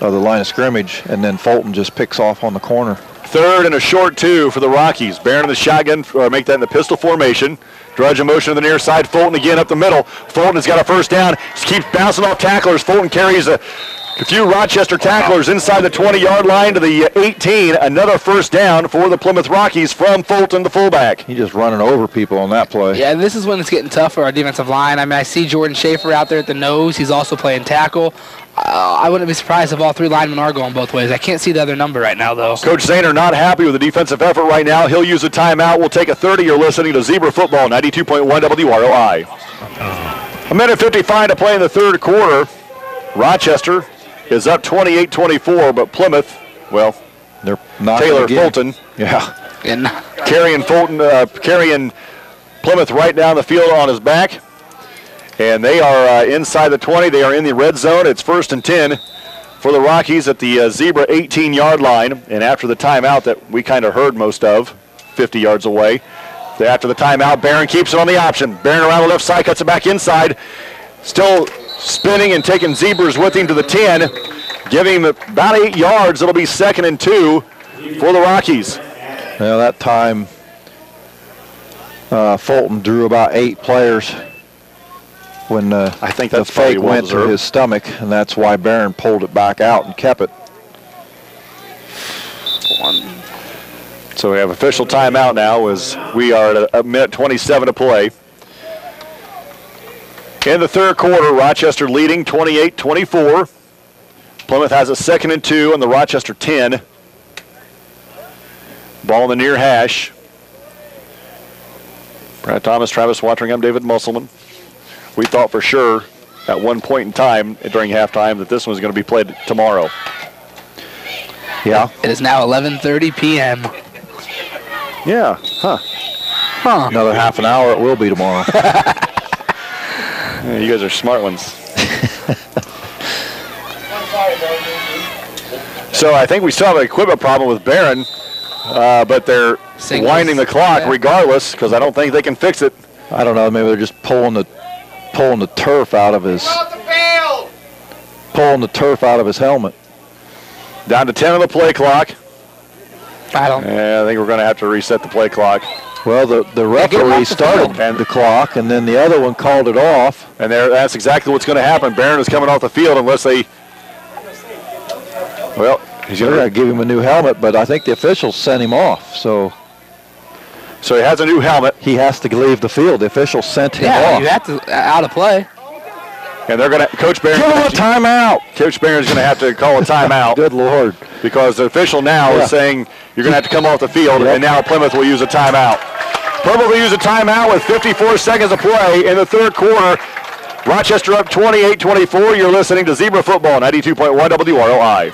line of scrimmage, and then Fulton just picks off on the corner. 3rd and a short 2 for the Rockies. Barron in the shotgun, make that in the pistol formation. Drudge in motion to the near side. Fulton again up the middle. Fulton has got a first down. Just keeps bouncing off tacklers. Fulton carries a few Rochester tacklers inside the 20-yard line to the 18. Another first down for the Plymouth Rockies from Fulton, the fullback. He's just running over people on that play. Yeah, and this is when it's getting tough for our defensive line. I mean, I see Jordan Schaefer out there at the nose. He's also playing tackle. I wouldn't be surprised if all 3 linemen are going both ways. I can't see the other number right now, though. Coach Zahner not happy with the defensive effort right now. He'll use a timeout. We'll take a 30. You're listening to Zebra Football, 92.1 WROI. A minute 55 to play in the 3rd quarter. Rochester is up 28-24, but Plymouth, well, they're not Taylor Fulton. Yeah. Carrying Plymouth right down the field on his back. And they are inside the 20. They are in the red zone. It's 1st and 10 for the Rockies at the Zebra 18-yard line. And after the timeout that we kind of heard most of, 50 yards away, after the timeout, Barron keeps it on the option. Barron around the left side, cuts it back inside. Still spinning and taking Zebras with him to the 10, giving him about 8 yards. It'll be 2nd and 2 for the Rockies. Well, that time Fulton drew about 8 players when I think that's the fake went to his stomach, and that's why Barron pulled it back out and kept it. So we have official timeout now as we are at a minute 27 to play. In the 3rd quarter, Rochester leading 28-24. Plymouth has a 2nd and 2 on the Rochester 10. Ball in the near hash. Brad Thomas, Travis Wateringham, David Musselman. We thought for sure at one point in time during halftime that this one was going to be played tomorrow. Yeah. It is now 11:30 p.m. Yeah. Another half an hour, it will be tomorrow. Yeah, you guys are smart ones. So I think we still have an equipment problem with Barron, but they're winding the clock regardless because I don't think they can fix it. I don't know. Maybe they're just pulling the turf out of his helmet. Down to 10 on the play clock. I think we're going to have to reset the play clock. Well, the referee started the clock, and then the other one called it off. And that's exactly what's going to happen. Barron is coming off the field unless they... Well, he's going to give him a new helmet, but I think the officials sent him off. So he has a new helmet. He has to leave the field. The officials sent him off. Yeah, you have to out of play. And they're going to, Coach Barron. Give him a timeout. Coach Barron's going to have to call a timeout. Good Lord. Because the official now is saying you're going to have to come off the field, and now Plymouth will use a timeout. Plymouth will use a timeout with 54 seconds to play in the 3rd quarter. Rochester up 28-24. You're listening to Zebra Football, 92.1 WROI.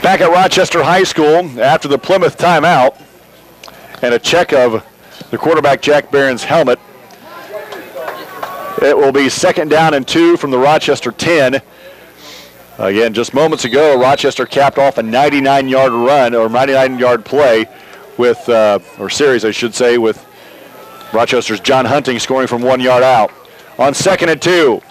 Back at Rochester High School after the Plymouth timeout and a check of the quarterback Jack Barron's helmet. It will be 2nd down and 2 from the Rochester 10. Again, just moments ago, Rochester capped off a 99-yard run, or 99-yard play with, or series, I should say, with Rochester's John Hunting scoring from 1 yard out. On 2nd and 2,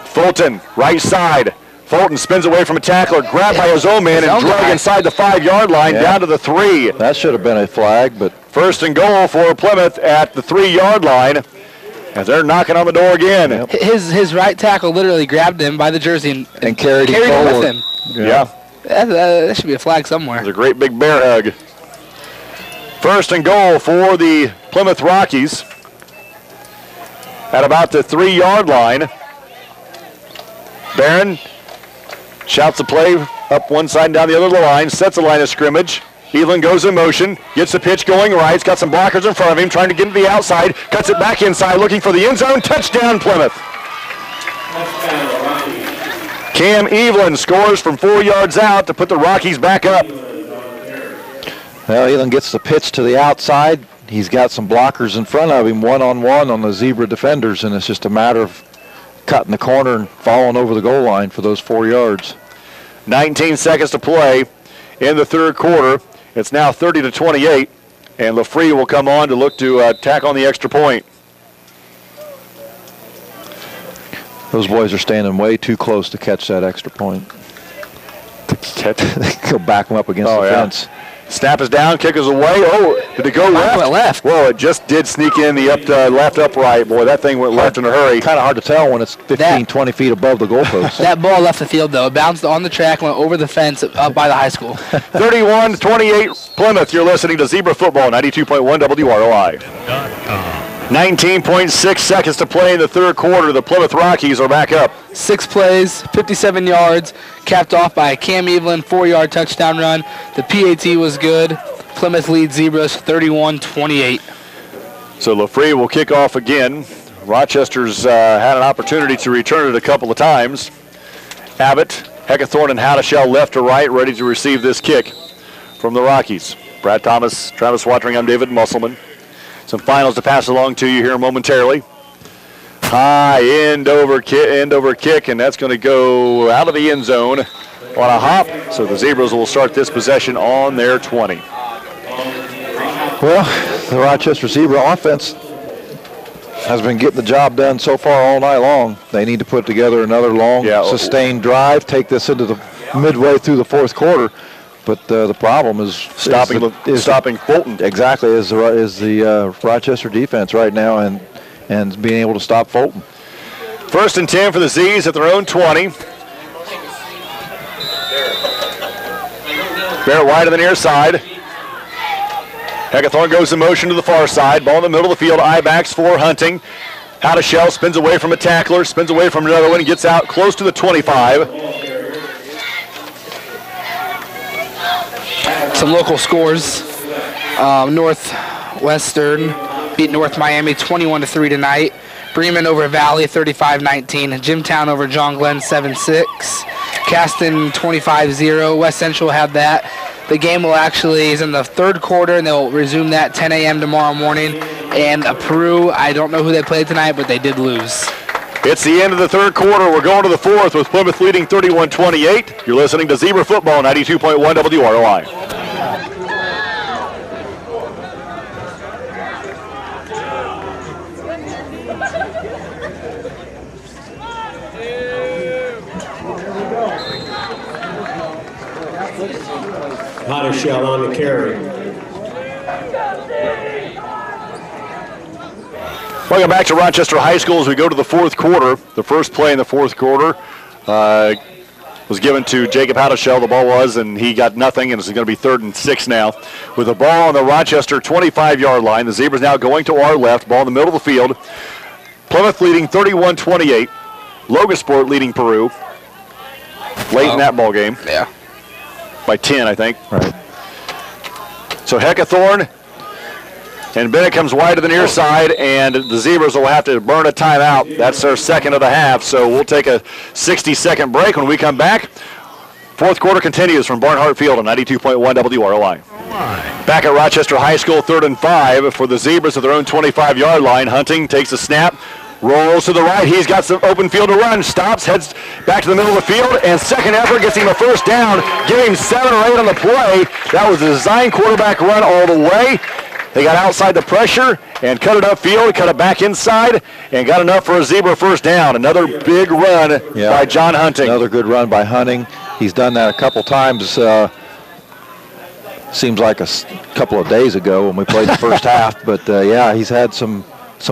Fulton, right side. Fulton spins away from a tackler, grabbed by his own man and dragged inside the 5-yard line down to the 3. That should have been a flag, but 1st and goal for Plymouth at the 3-yard line. As they're knocking on the door again. Yep. His right tackle literally grabbed him by the jersey and carried him with him. Yeah. That should be a flag somewhere. It's a great big bear hug. 1st and goal for the Plymouth Rockies at about the 3-yard line. Barron shouts the play up one side and down the other of the line, sets the line of scrimmage. Evelyn goes in motion, gets the pitch going right. He's got some blockers in front of him, trying to get to the outside, cuts it back inside, looking for the end zone. Touchdown, Plymouth. Cam Evelyn scores from 4 yards out to put the Rockies back up. Well, Evelyn gets the pitch to the outside. He's got some blockers in front of him, one-on-one on the Zebra defenders, and it's just a matter of cutting the corner and falling over the goal line for those 4 yards. 19 seconds to play in the 3rd quarter. It's now 30-28, and LaFree will come on to look to tack on the extra point. Those boys are standing way too close to catch that extra point. Go back them up against the fence. Snap is down, kick is away. Oh, did it go left? Went left. Whoa, it just did sneak in the left upright. Boy, that thing went left in a hurry. Kind of hard to tell when it's 15, 20 feet above the goalpost. That ball left the field, though. It bounced on the track, went over the fence up by the high school. 31-28 Plymouth. You're listening to Zebra Football, 92.1 WROI. 19.6 seconds to play in the third quarter. The Plymouth Rockies are back up. 6 plays, 57 yards, capped off by a Cam Evelyn 4-yard touchdown run. The PAT was good. Plymouth leads Zebras 31-28. So LaFree will kick off again. Rochester's had an opportunity to return it a couple of times. Abbott, Heckathorn, and Howdeshell left to right, ready to receive this kick from the Rockies. Brad Thomas, Travis Watering, I'm David Musselman. Some finals to pass along to you here momentarily. High end over kick, and that's going to go out of the end zone on a hop. So the Zebras will start this possession on their 20. Well, the Rochester Zebra offense has been getting the job done so far all night long. They need to put together another long, sustained drive, take this into the midway through the fourth quarter. But the problem is stopping Fulton. Exactly, is the Rochester defense right now and being able to stop Fulton. 1st and 10 for the Z's at their own 20. Barrett wide to the near side. Heckathorn goes in motion to the far side. Ball in the middle of the field. I-backs for Hunting. Howdeshell spins away from a tackler, spins away from another one, and gets out close to the 25. Some local scores. Northwestern beat North Miami 21-3 tonight. Bremen over Valley 35-19. Jimtown over John Glenn 7-6. Caston 25-0. West Central had that. The game is in the third quarter, and they'll resume that 10 a.m. tomorrow morning. And Peru, I don't know who they played tonight, but they did lose. It's the end of the third quarter. We're going to the fourth with Plymouth leading 31-28. You're listening to Zebra Football, 92.1 WROI. Howdeshell on the carry. Welcome back to Rochester High School as we go to the fourth quarter. The first play in the fourth quarter was given to Jacob Howdeshell. The ball was, and he got nothing, and it's going to be 3rd and 6 now. With the ball on the Rochester 25-yard line, the Zebras now going to our left, ball in the middle of the field. Plymouth leading 31-28. Logansport leading Peru late in that ball game. Yeah. By 10, I think. Right. So Heckathorn and Bennett comes wide to the near side, and the Zebras will have to burn a timeout. That's their second of the half, so we'll take a 60-second break. When we come back, fourth quarter continues from Barnhart Field on 92.1 WROI. Back at Rochester High School, 3rd and 5 for the Zebras at their own 25-yard line. Hunting takes a snap. Rolls to the right. He's got some open field to run. Stops, heads back to the middle of the field, and second effort gets him a first down. Give him 7 or 8 on the play. That was a design quarterback run all the way. They got outside the pressure and cut it upfield, cut it back inside, and got enough for a Zebra first down. Another big run by John Hunting. Another good run by Hunting. He's done that a couple times. Seems like a couple of days ago when we played the first half. But, yeah, he's had some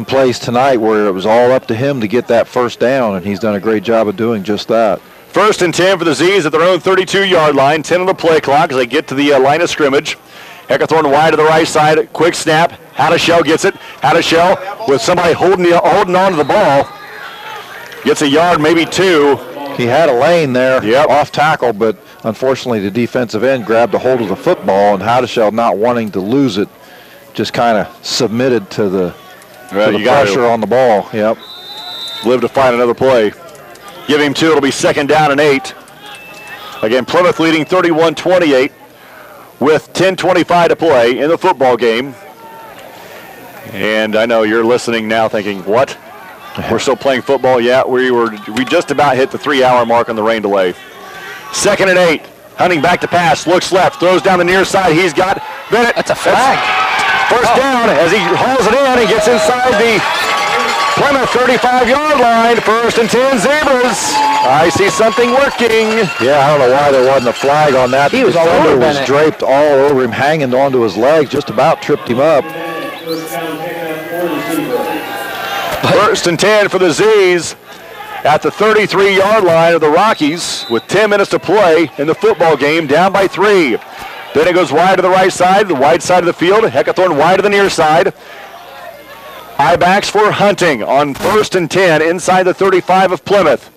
plays tonight where it was all up to him to get that first down, and he's done a great job of doing just that. 1st and 10 for the Z's at their own 32-yard line. 10 on the play clock as they get to the line of scrimmage. Heckathorn wide to the right side. Quick snap. Howdeshell gets it. Howdeshell with somebody holding on to the ball. Gets a yard, maybe 2. He had a lane there off tackle, but unfortunately the defensive end grabbed a hold of the football, and Howdeshell, not wanting to lose it, just kind of submitted to the pressure on the ball. Yep. Live to find another play. Give him 2. It'll be 2nd down and 8. Again, Plymouth leading 31-28 with 10:25 to play in the football game. And I know you're listening now thinking, what? We're still playing football? Yeah, we just about hit the 3-hour mark on the rain delay. 2nd and 8. Hunting back to pass, looks left, throws down the near side. He's got Bennett. That's a flag. First down as he hauls it in and gets inside the Plymouth 35-yard line, 1st and 10 Zebras. I see something working. Yeah, I don't know why there wasn't a flag on that. He was all over was Bennett. draped all over him, hanging onto his legs, just about tripped him up. 1st and 10 for the Z's at the 33-yard line of the Rockies with 10 minutes to play in the football game, down by 3. Then it goes wide to the right side, the wide side of the field. Heckathorn wide to the near side. High backs for Hunting on 1st and 10 inside the 35 of Plymouth.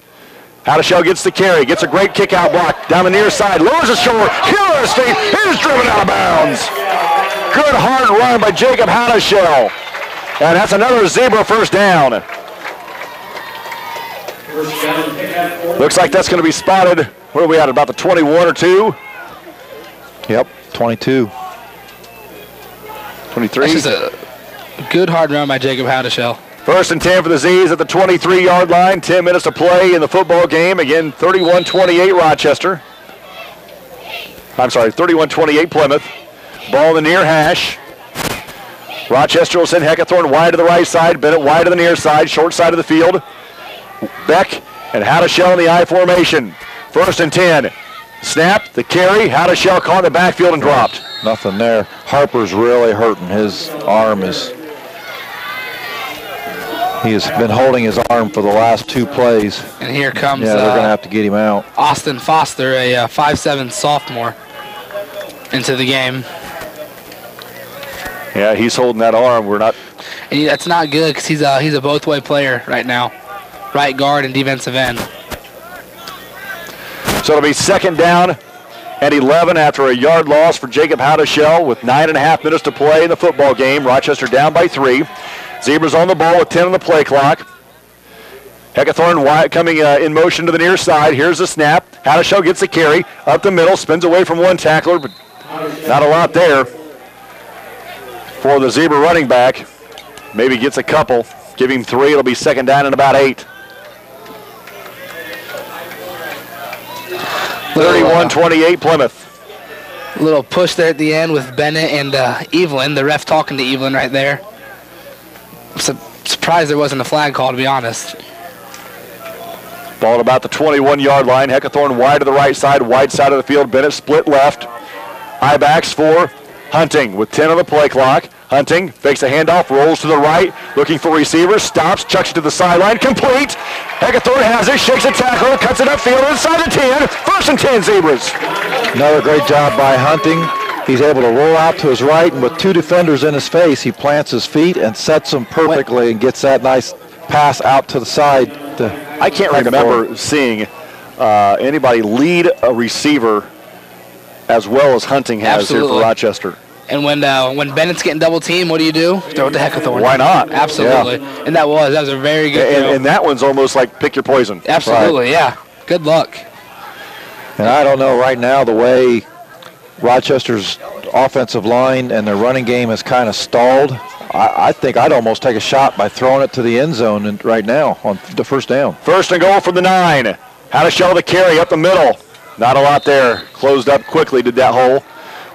Hadashell gets the carry, gets a great kick out block down the near side, lowers his shoulder, killer his feet, is driven out of bounds. Good hard run by Jacob Hadashell. And that's another Zebra first down. Looks like that's going to be spotted. Where are we at, about the 21 or 2? Yep, 22. 23. This is a good hard run by Jacob Hadashell. 1st and 10 for the Z's at the 23-yard line. 10 minutes to play in the football game. Again, 31-28 Rochester. I'm sorry, 31-28 Plymouth. Ball in the near hash. Rochester will send Heckathorn wide to the right side. Bennett wide to the near side, short side of the field. Beck and Hadashell in the I formation. 1st and 10. Snap, the carry. Hadashell caught in the backfield and dropped. Nothing there. Harper's really hurting. His arm is... He has been holding his arm for the last 2 plays. And here comes they're going to have to get him out. Austin Foster, a 5'7" sophomore, into the game. Yeah, he's holding that arm. We're not... And that's not good because he's a both-way player right now. Right guard and defensive end. So it'll be 2nd down and 11 after a yard loss for Jacob Hadashell with 9.5 minutes to play in the football game. Rochester down by 3. Zebras on the ball with 10 on the play clock. Heckathorn coming in motion to the near side. Here's the snap. Hadashell gets the carry up the middle, spins away from one tackler, but not a lot there for the Zebra running back. Maybe gets a couple. Give him 3. It'll be 2nd down and about 8. 31-28 Plymouth. A little push there at the end with Bennett and Evelyn. The ref talking to Evelyn right there. I'm surprised there wasn't a flag call, to be honest. Ball at about the 21-yard line. Heckathorn wide to the right side, wide side of the field. Bennett split left. High backs for Hunting with 10 on the play clock. Hunting fakes a handoff, rolls to the right, looking for receivers, stops, chucks it to the sideline, complete. Heckathorn has it, shakes a tackle, cuts it upfield inside the 10. 1st and 10 Zebras. Another great job by Hunting. He's able to roll out to his right, and with 2 defenders in his face, he plants his feet and sets them perfectly and gets that nice pass out to the side. I can't remember seeing anybody lead a receiver as well as Hunting has here for Rochester. And when Bennett's getting double team, what do you do? Throw it to Heckathorn. Why not? Absolutely. Yeah. And that was a very good throw. And that one's almost like pick your poison. Absolutely, right. Yeah. Good luck. And I don't know right now the way Rochester's offensive line and their running game is kind of stalled. I think I'd almost take a shot by throwing it to the end zone right now on the 1st down. 1st and goal from the 9. Hadashell the carry up the middle. Not a lot there. Closed up quickly, did that hole.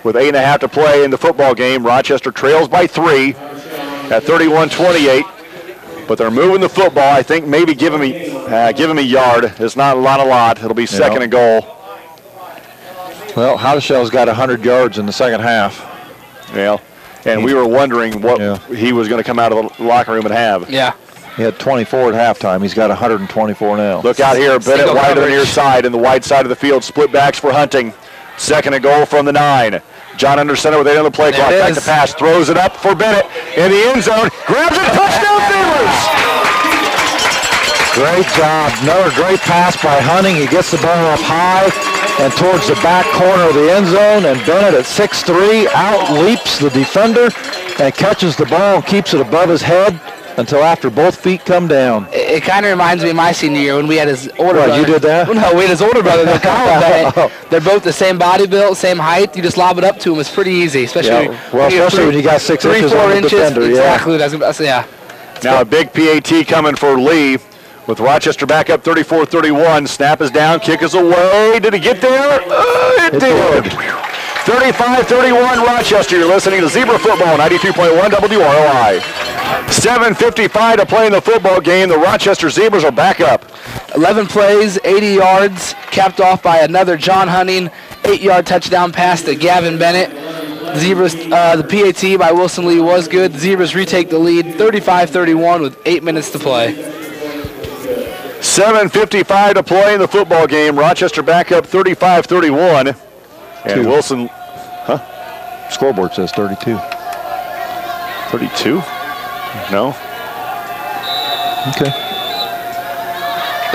With 8.5 to play in the football game, Rochester trails by 3 at 31-28. But they're moving the football. I think maybe give him a yard. It's not a lot. It'll be 2nd and goal. Well, Hadashell's got 100 yards in the second half. Yeah, and we were wondering what he was going to come out of the locker room and have. Yeah. He had 24 at halftime. He's got 124 now. Look out here. Bennett wide to the near side in the wide side of the field. Split backs for Hunting. 2nd and goal from the 9. John under center with 8 on the play clock. Back to pass. Throws it up for Bennett in the end zone. Grabs it. Touchdown Zebras. Great job. Another great pass by Hunting. He gets the ball up high and towards the back corner of the end zone. And Bennett at 6'3" out-leaps the defender and catches the ball and keeps it above his head until after both feet come down. It kind of reminds me of my senior year when we had his older brother. You did that? Well, no, we had his older brother. They're both the same body build, same height. You just lob it up to him. It's pretty easy, especially when you got 6 inches on the defender. Exactly. Yeah. Now a big PAT coming for Lee with Rochester back up 34-31. Snap is down. Kick is away. Did he get there? It did. 35-31 Rochester. You're listening to Zebra Football 92.1 WROI. 7:55 to play in the football game. The Rochester Zebras are back up. 11 plays, 80 yards, capped off by another John Hunting 8-yard touchdown pass to Gavin Bennett. Zebras, the PAT by Wilson Lee was good. Zebras retake the lead 35-31 with 8 minutes to play. 7:55 to play in the football game. Rochester back up 35-31. And Wilson, Scoreboard says 32. 32? No. Okay.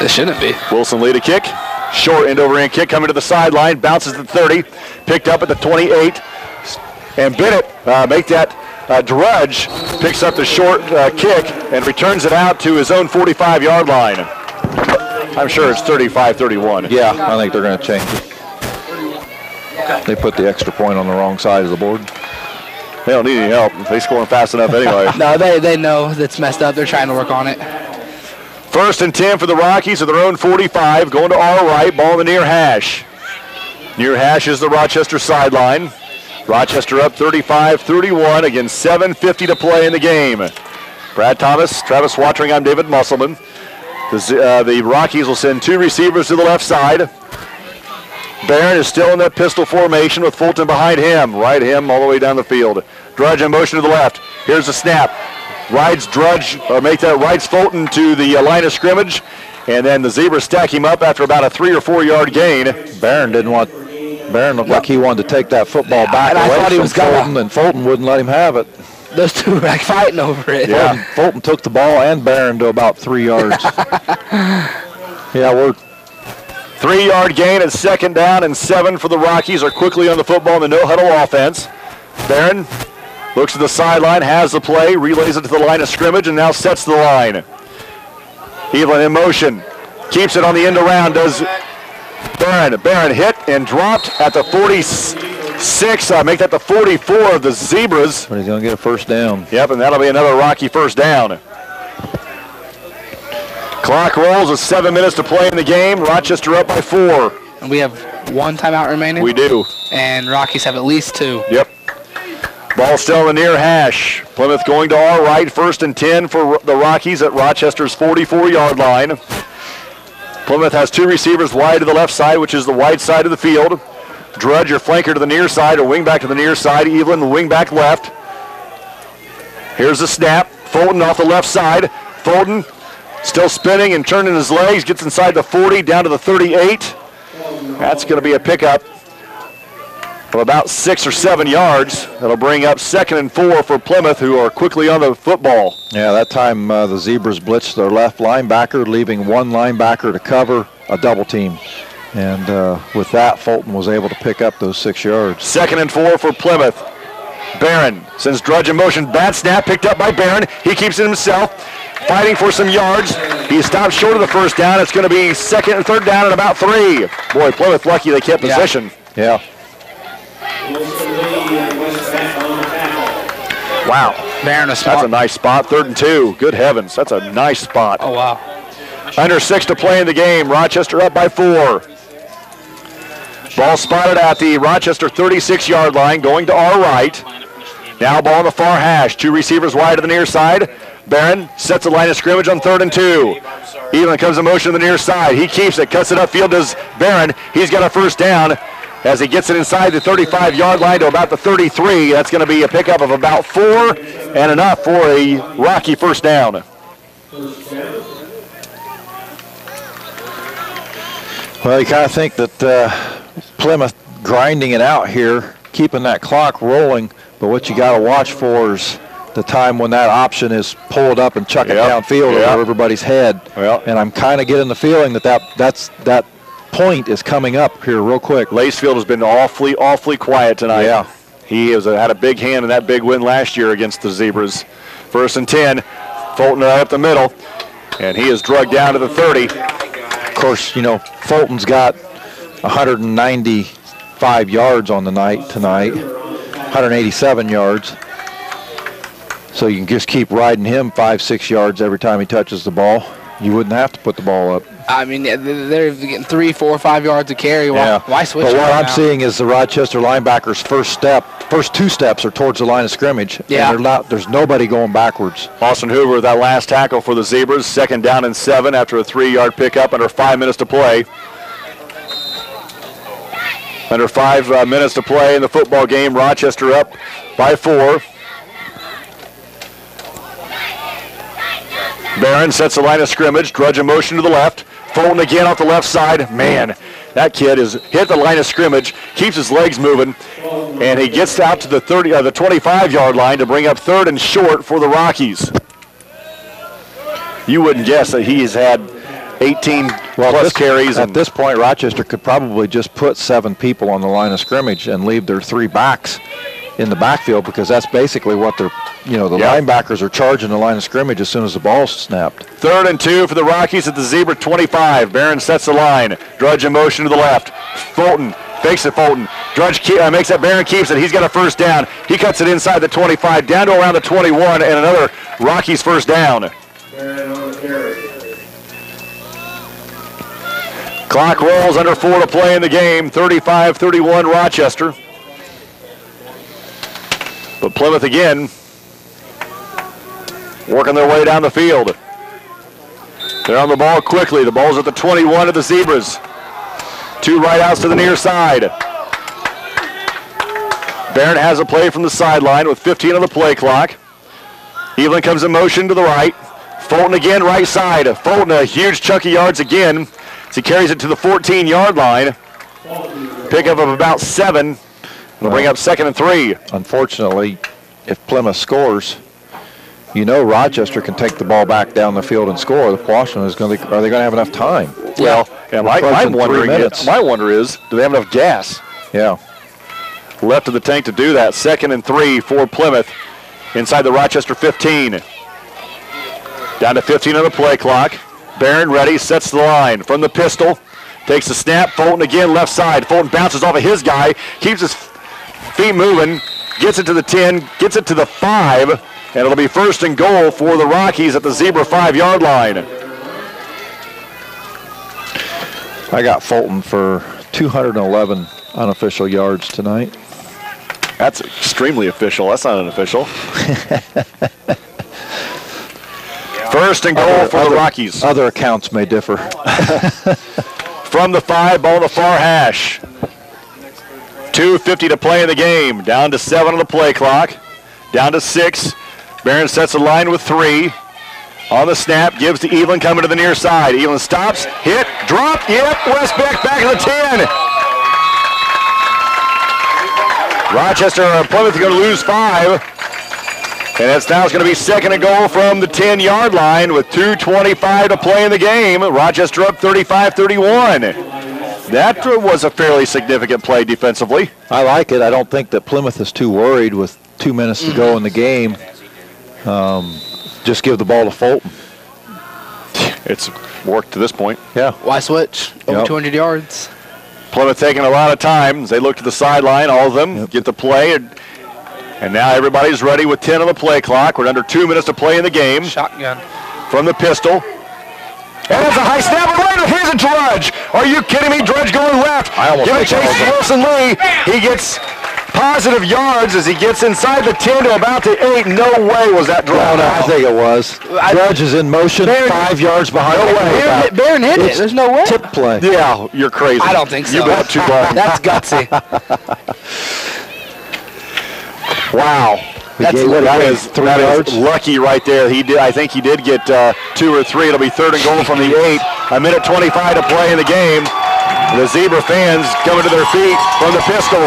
It shouldn't be. Wilson Lee to kick. Short end over end kick coming to the sideline. Bounces to 30. Picked up at the 28. And Bennett make that Drudge picks up the short kick and returns it out to his own 45-yard line. I'm sure it's 35-31. Yeah, I think they're going to change it. They put the extra point on the wrong side of the board. They don't need any help. They scoring fast enough anyway. No, they know that's messed up. They're trying to work on it. 1st and 10 for the Rockies at their own 45. Going to our right. Ball in the near hash. Near hash is the Rochester sideline. Rochester up 35-31. Again, 7:50 to play in the game. Brad Thomas, Travis Watering, I'm David Musselman. The Rockies will send 2 receivers to the left side. Barron is still in that pistol formation with Fulton behind him. Right him all the way down the field. Drudge in motion to the left. Here's the snap. Rides Drudge, or rides Fulton to the line of scrimmage. And then the Zebras stack him up after about a 3 or 4 yard gain. Barron looked like he wanted to take that football back away from Fulton, and Fulton wouldn't let him have it. Those two were like fighting over it. Yeah, Fulton took the ball and Barron to about 3 yards. Yeah, we're 3-yard gain at 2nd down and 7 for the Rockies are quickly on the football in the no-huddle offense. Barron looks at the sideline, has the play, relays it to the line of scrimmage, and now sets the line. Evelyn in motion, keeps it on the end around, does Barron. Barron hit and dropped at the 46, make that the 44 of the Zebras. But he's going to get a first down. Yep, and that'll be another Rocky first down. Clock rolls with 7 minutes to play in the game. Rochester up by 4. And we have 1 timeout remaining. We do. And Rockies have at least 2. Yep. Ball still in the near hash. Plymouth going to our right. 1st and 10 for the Rockies at Rochester's 44-yard line. Plymouth has 2 receivers wide to the left side, which is the wide side of the field. Drudge, your flanker to the near side, or wing back to the near side. Evelyn, the wing back left. Here's the snap. Fulton off the left side. Fulton still spinning and turning his legs, gets inside the 40, down to the 38. That's going to be a pickup of about 6 or 7 yards. That'll bring up 2nd and 4 for Plymouth, who are quickly on the football. Yeah, that time the Zebras blitzed their left linebacker, leaving one linebacker to cover a double team. And with that, Fulton was able to pick up those 6 yards. 2nd and 4 for Plymouth. Barron sends Drudge in motion. Bad snap picked up by Barron. He keeps it himself, fighting for some yards. He stops short of the first down. It's going to be 2nd and 3rd down at about 3. Boy, Plymouth lucky they kept possession. Yeah. Wow. Barron, that's a nice spot. 3rd and 2. Good heavens. That's a nice spot. Oh, wow. Under 6 to play in the game. Rochester up by 4. Ball spotted at the Rochester 36-yard line, going to our right. Now ball on the far hash. 2 receivers wide to the near side. Barron sets the line of scrimmage on 3rd and 2. Evelyn comes in motion to the near side. He keeps it, cuts it upfield, does Barron. He's got a first down as he gets it inside the 35-yard line to about the 33. That's going to be a pickup of about 4 and enough for a Rocky first down. Well, you kind of think that Plymouth grinding it out here, keeping that clock rolling, but what you got to watch for is the time when that option is pulled up and chuck it downfield over everybody's head. And I'm kind of getting the feeling that that point is coming up here real quick. Lacefield has been awfully quiet tonight. Yeah. He had a big hand in that big win last year against the Zebras. 1st and 10. Fulton right up the middle, and he is drugged down to the 30. Of course, you know, Fulton's got 195 yards on the night tonight, 187 yards. So you can just keep riding him 5-6 yards every time he touches the ball. You wouldn't have to put the ball up. I mean, they're getting 3, 4, 5 yards to carry. Why switch? But what I'm seeing is the Rochester linebacker's first step first 2 steps are towards the line of scrimmage. Yeah. And there's nobody going backwards. Austin Hoover with that last tackle for the Zebras. 2nd down and 7 after a 3-yard pickup under 5 minutes to play. Under 5 minutes to play in the football game. Rochester up by 4. Barron sets the line of scrimmage. Drudge in motion to the left. Fulton again off the left side. Man, that kid has hit the line of scrimmage, keeps his legs moving, and he gets out to the 25-yard line to bring up 3rd and short for the Rockies. You wouldn't guess that he's had 18 plus carries. At this point, Rochester could probably just put 7 people on the line of scrimmage and leave their 3 backs in the backfield, because that's basically what they're, linebackers are charging the line of scrimmage as soon as the ball's snapped. 3rd and 2 for the Rockies at the Zebra 25. Barron sets the line. Drudge in motion to the left. Fulton fakes it. Fulton. Drudge makes that. Barron keeps it. He's got a 1st down. He cuts it inside the 25 down to around the 21, and another Rockies 1st down. Barron on the carry. Clock rolls, under 4 to play in the game. 35-31 Rochester. But Plymouth again working their way down the field. They're on the ball quickly. The ball's at the 21 of the Zebras. 2 right outs to the near side. Barron has a play from the sideline with 15 on the play clock. Evelyn comes in motion to the right. Fulton again, right side. Fulton a huge chunk of yards again as he carries it to the 14-yard line. Pickup of about 7. It'll bring up 2nd and 3. Unfortunately, if Plymouth scores, Rochester can take the ball back down the field and score. The question is, are they going to have enough time? Well, and my wonder is, do they have enough gas? Yeah. Left of the tank to do that. 2nd and 3 for Plymouth inside the Rochester 15. Down to 15 on the play clock. Barron ready, sets the line from the pistol. Takes the snap. Fulton again, left side. Fulton bounces off of his guy, keeps his feet moving, gets it to the 10, gets it to the 5, and it'll be 1st and goal for the Rockies at the Zebra 5-yard line. I got Fulton for 211 unofficial yards tonight. That's extremely official. That's not unofficial. 1st and goal for the Rockies. Other accounts may differ. From the 5, ball to the far hash. 2:50 to play in the game. Down to 7 on the play clock. Down to 6. Barron sets the line with 3. On the snap, gives to Evelyn coming to the near side. Evelyn stops, hit, drop, yep, Westbeck back to the 10. Rochester, Plymouth is going to lose 5. And it's now going to be 2nd and goal from the 10-yard line with 2:25 to play in the game. Rochester up 35-31. That was a fairly significant play defensively. I like it. I don't think that Plymouth is too worried with 2 minutes to go in the game. Just give the ball to Fulton. It's worked to this point. Yeah. Why switch? Over 200 yards. Plymouth taking a lot of time as they look to the sideline, all of them, get the play. And now everybody's ready with 10 on the play clock. We're under 2 minutes to play in the game. Shotgun. From the pistol. And it's a high snap. Here's a Drudge. Are you kidding me? Drudge going left. Give it chase to Wilson Lee. He gets positive yards as he gets inside the 10 to about the 8. No way was that drawn out. I think it was. Drudge is in motion, 5 yards behind. No way. Barron hit it. There's no way. Tip play. Yeah, you're crazy. I don't think so. You got too long. That's gutsy. Wow. That is 3 yards. Lucky right there. I think he did get 2 or 3. It'll be 3rd and goal from the 8. A minute 25 to play in the game. The Zebra fans coming to their feet from the pistol.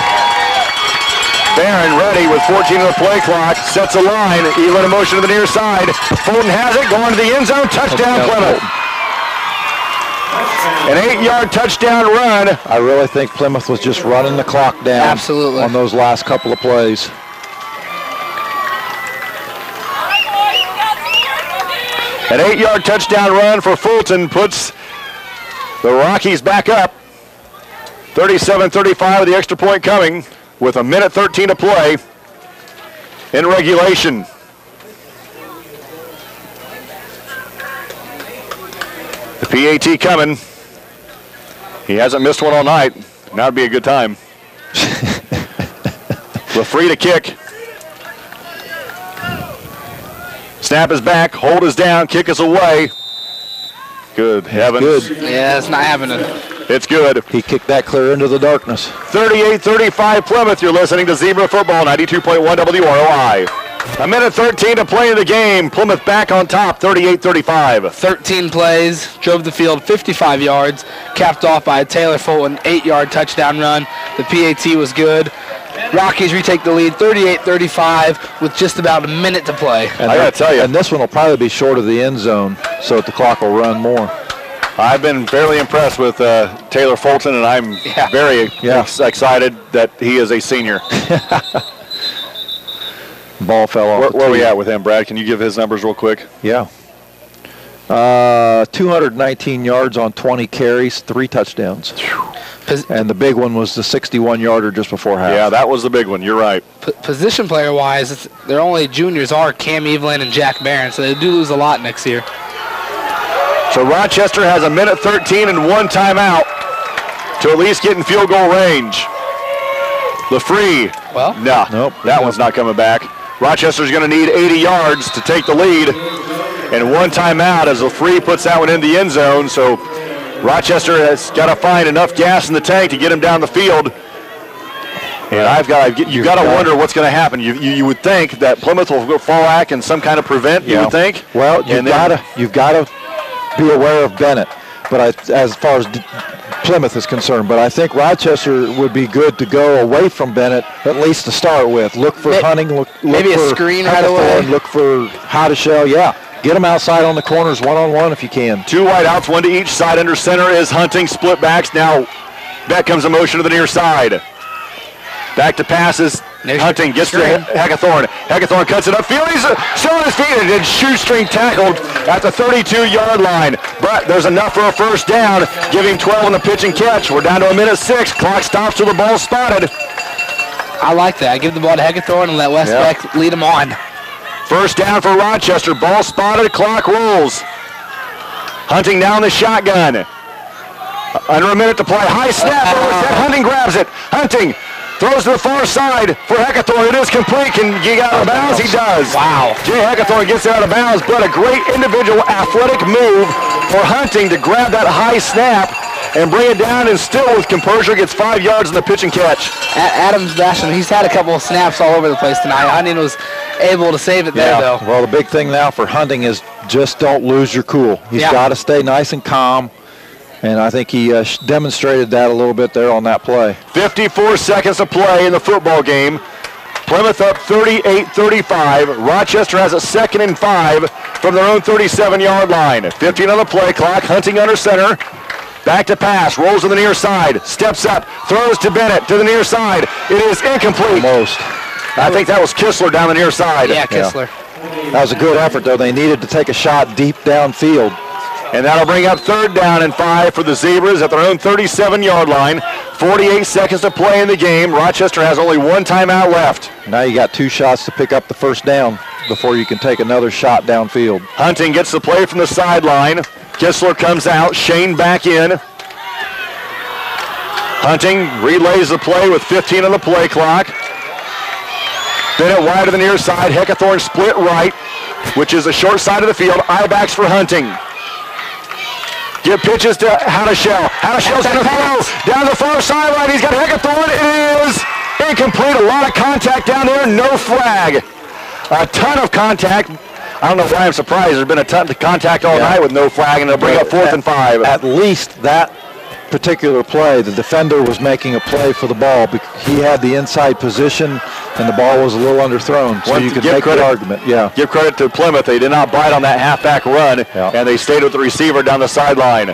Barron ready with 14 on the play clock. Sets a line. Evelyn in motion to the near side. Fulton has it. Going to the end zone. Touchdown Plymouth. An 8-yard touchdown run. I really think Plymouth was just running the clock down. Absolutely. On those last couple of plays. An 8-yard touchdown run for Fulton puts the Rockies back up. 37-35 with the extra point coming with a minute 13 to play in regulation. The PAT coming. He hasn't missed one all night. Now would be a good time. LaFree to kick. Snap is back, hold is down, kick is away. Good heavens. Good. Yeah, it's not happening. It's good. He kicked that clear into the darkness. 38-35 Plymouth. You're listening to Zebra Football, 92.1 WROI. A minute 13 to play in the game. Plymouth back on top, 38-35. 13 plays, drove the field 55 yards, capped off by a Taylor Fulton 8-yard touchdown run. The PAT was good. Rockies retake the lead 38-35 with just about a minute to play. And I got to tell you. And this one will probably be short of the end zone, so that the clock will run more. I've been fairly impressed with Taylor Fulton, and I'm very excited that he is a senior. Ball fell off. Where are we at with him, Brad? Can you give his numbers real quick? Yeah. 219 yards on 20 carries, 3 touchdowns. And the big one was the 61-yarder just before half. Yeah, that was the big one. You're right. Position player-wise, their only juniors are Cam Evelyn and Jack Barron, so they do lose a lot next year. So Rochester has a minute 13 and 1 timeout to at least get in field goal range. LaFree. Well, nope, that one's not coming back. Rochester's going to need 80 yards to take the lead. And 1 timeout as LaFree puts that one in the end zone. So Rochester has got to find enough gas in the tank to get him down the field. And you've got to wonder what's going to happen. You would think that Plymouth will go fall back and some kind of prevent. You would think. Well, you've got to be aware of Bennett. But as far as Plymouth is concerned, but I think Rochester would be good to go away from Bennett at least to start with. Look for Hunting. Look maybe for a screen right away. Look for Hottishell. Yeah. Get them outside on the corners one-on-one if you can. 2 wideouts, 1 to each side. Under center is Hunting. Split backs. Now back comes a motion to the near side. Back to passes. Hunting gets to Heckathorn. Heckathorn cuts it upfield. He's still on his feet and then shoestring tackled at the 32-yard line. But there's enough for a first down. Give him 12 on the pitch and catch. We're down to a minute 6. Clock stops till the ball spotted. I like that. Give the ball to Heckathorn and let West Beck lead him on. First down for Rochester. Ball spotted. Clock rolls. Hunting down the shotgun. Under a minute to play. High snap. Hunting grabs it. Hunting throws to the far side for Heckathorn. It is complete. Can he get out of bounds? He does. Wow. Jay Heckathorn gets out of bounds, but a great individual athletic move for Hunting to grab that high snap and bring it down, and still with composure gets 5 yards in the pitch and catch. Adams Basham, he's had a couple of snaps all over the place tonight. Hunting was able to save it there, though. Well, the big thing now for Hunting is just don't lose your cool. He's got to stay nice and calm. And I think he demonstrated that a little bit there on that play. 54 seconds to play in the football game. Plymouth up 38-35. Rochester has a 2nd and 5 from their own 37-yard line. 15 on the play clock. Hunting under center. Back to pass. Rolls to the near side. Steps up. Throws to Bennett to the near side. It is incomplete. Almost. I think that was Kistler down the near side. Yeah, Kistler. That was a good effort, though. They needed to take a shot deep downfield. And that'll bring up 3rd down and 5 for the Zebras at their own 37-yard line. 48 seconds to play in the game. Rochester has only 1 timeout left. Now you got 2 shots to pick up the first down before you can take another shot downfield. Hunting gets the play from the sideline. Kistler comes out. Shane back in. Hunting relays the play with 15 on the play clock. Bennett wide to the near side. Heckathorn split right, which is the short side of the field. I-backs for Hunting. Give pitches to Hottishell. Hottishell's going to throw down the far sideline. He's got Heckathorn. It is incomplete. A lot of contact down there. No flag. A ton of contact. I don't know why I'm surprised. There's been a ton of contact all night with no flag, and they'll bring up 4th and 5. At least that particular play, the defender was making a play for the ball. He had the inside position, and the ball was a little underthrown, so you could make the argument. Yeah. Give credit to Plymouth. They did not bite on that halfback run, and they stayed with the receiver down the sideline.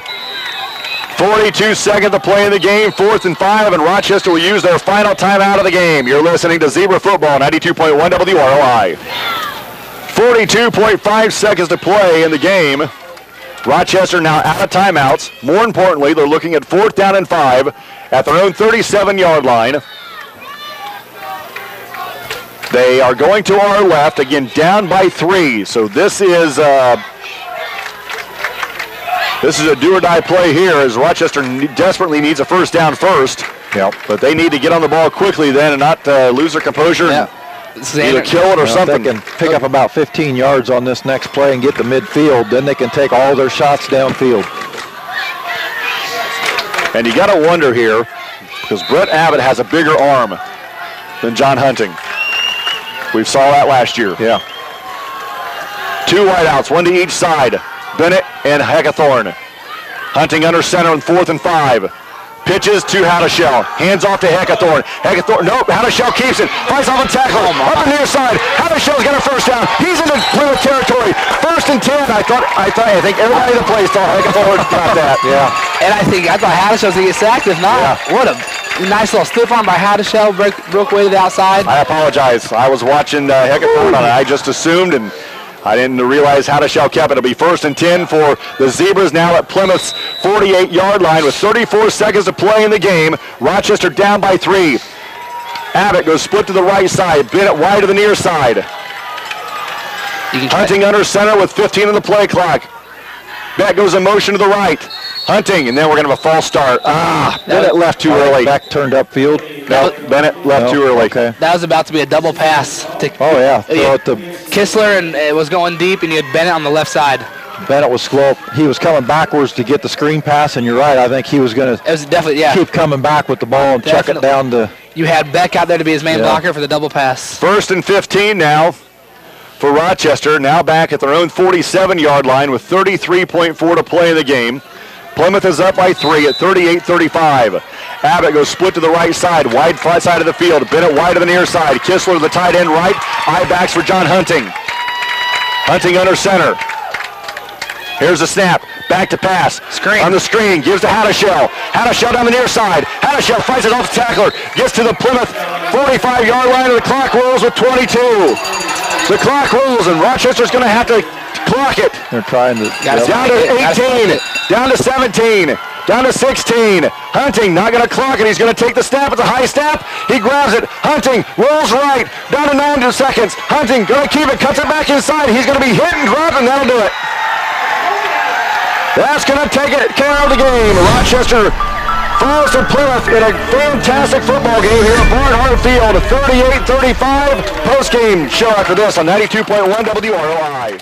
42 seconds to play in the game, 4th and 5, and Rochester will use their final timeout of the game. You're listening to Zebra Football, 92.1 WROI. 42.5 seconds to play in the game. Rochester now out of timeouts. More importantly, they're looking at 4th down and 5 at their own 37-yard line. They are going to our left, again down by 3. So this is a do-or-die play here as Rochester desperately needs a first down first. Yep. But they need to get on the ball quickly then and not lose their composure and either kill it or something. If they can pick up about 15 yards on this next play and get to midfield, then they can take all their shots downfield. And you got to wonder here, because Brett Abbott has a bigger arm than John Hunting. We saw that last year. Yeah. 2 wideouts, 1 to each side. Bennett and Heckathorn. Hunting under center on 4th and 5. Pitches to Hadashell. Hands off to Heckathorn. Nope, Hadashell keeps it. Fights off a tackle. Up the near side. Hadashell's got a first down. He's into Plymouth territory. 1st and 10. I think everybody in the place thought Heckathorn got that. Yeah. And I thought Hadashell's going to get sacked. If not, what a nice little stiff arm by Hadashell. Broke way to the outside. I apologize. I was watching Heckathorn, and I just assumed, and I didn't realize Hadashell kept it. It'll be 1st and 10 for the Zebras now at Plymouth's 48-yard line with 34 seconds to play in the game. Rochester down by 3. Abbott goes split to the right side. Bennett wide to the near side. Hunting under center with 15 on the play clock. Bennett goes in motion to the right. Hunting, and then we're going to have a false start. Bennett left too early. Back turned upfield. No, Bennett left too early. Okay. That was about to be a double pass. Oh, yeah. Throw it to Kistler, and it was going deep, and you had Bennett on the left side. Bennett was slow. He was coming backwards to get the screen pass, and you're right. I think he was going to keep coming back with the ball and chuck it down to. You had Beck out there to be his main blocker for the double pass. 1st and 15 now for Rochester. Now back at their own 47-yard line with 33.4 to play in the game. Plymouth is up by 3 at 38-35. Abbott goes split to the right side, wide flat side of the field. Bennett wide to the near side. Kistler to the tight end right. I-backs for John Hunting. Hunting under center. Here's the snap. Back to pass. Screen. On the screen. Gives to Hadashell. Hadashell down the near side. Hadashell fights it off the tackler. Gets to the Plymouth 45-yard line, and the clock rolls with 22. The clock rolls, and Rochester's going to have to clock it. They're trying to. Down to 18. Down to 17. Down to 16. Hunting not going to clock it. He's going to take the snap. It's a high snap. He grabs it. Hunting rolls right. Down to 9 seconds. Hunting going to keep it. Cuts it back inside. He's going to be hit and dropped, and that'll do it. That's going to take it care of the game. Rochester falls to Plymouth in a fantastic football game here at Barnhart Field. 38-35. Post-game show after this on 92.1 WROI.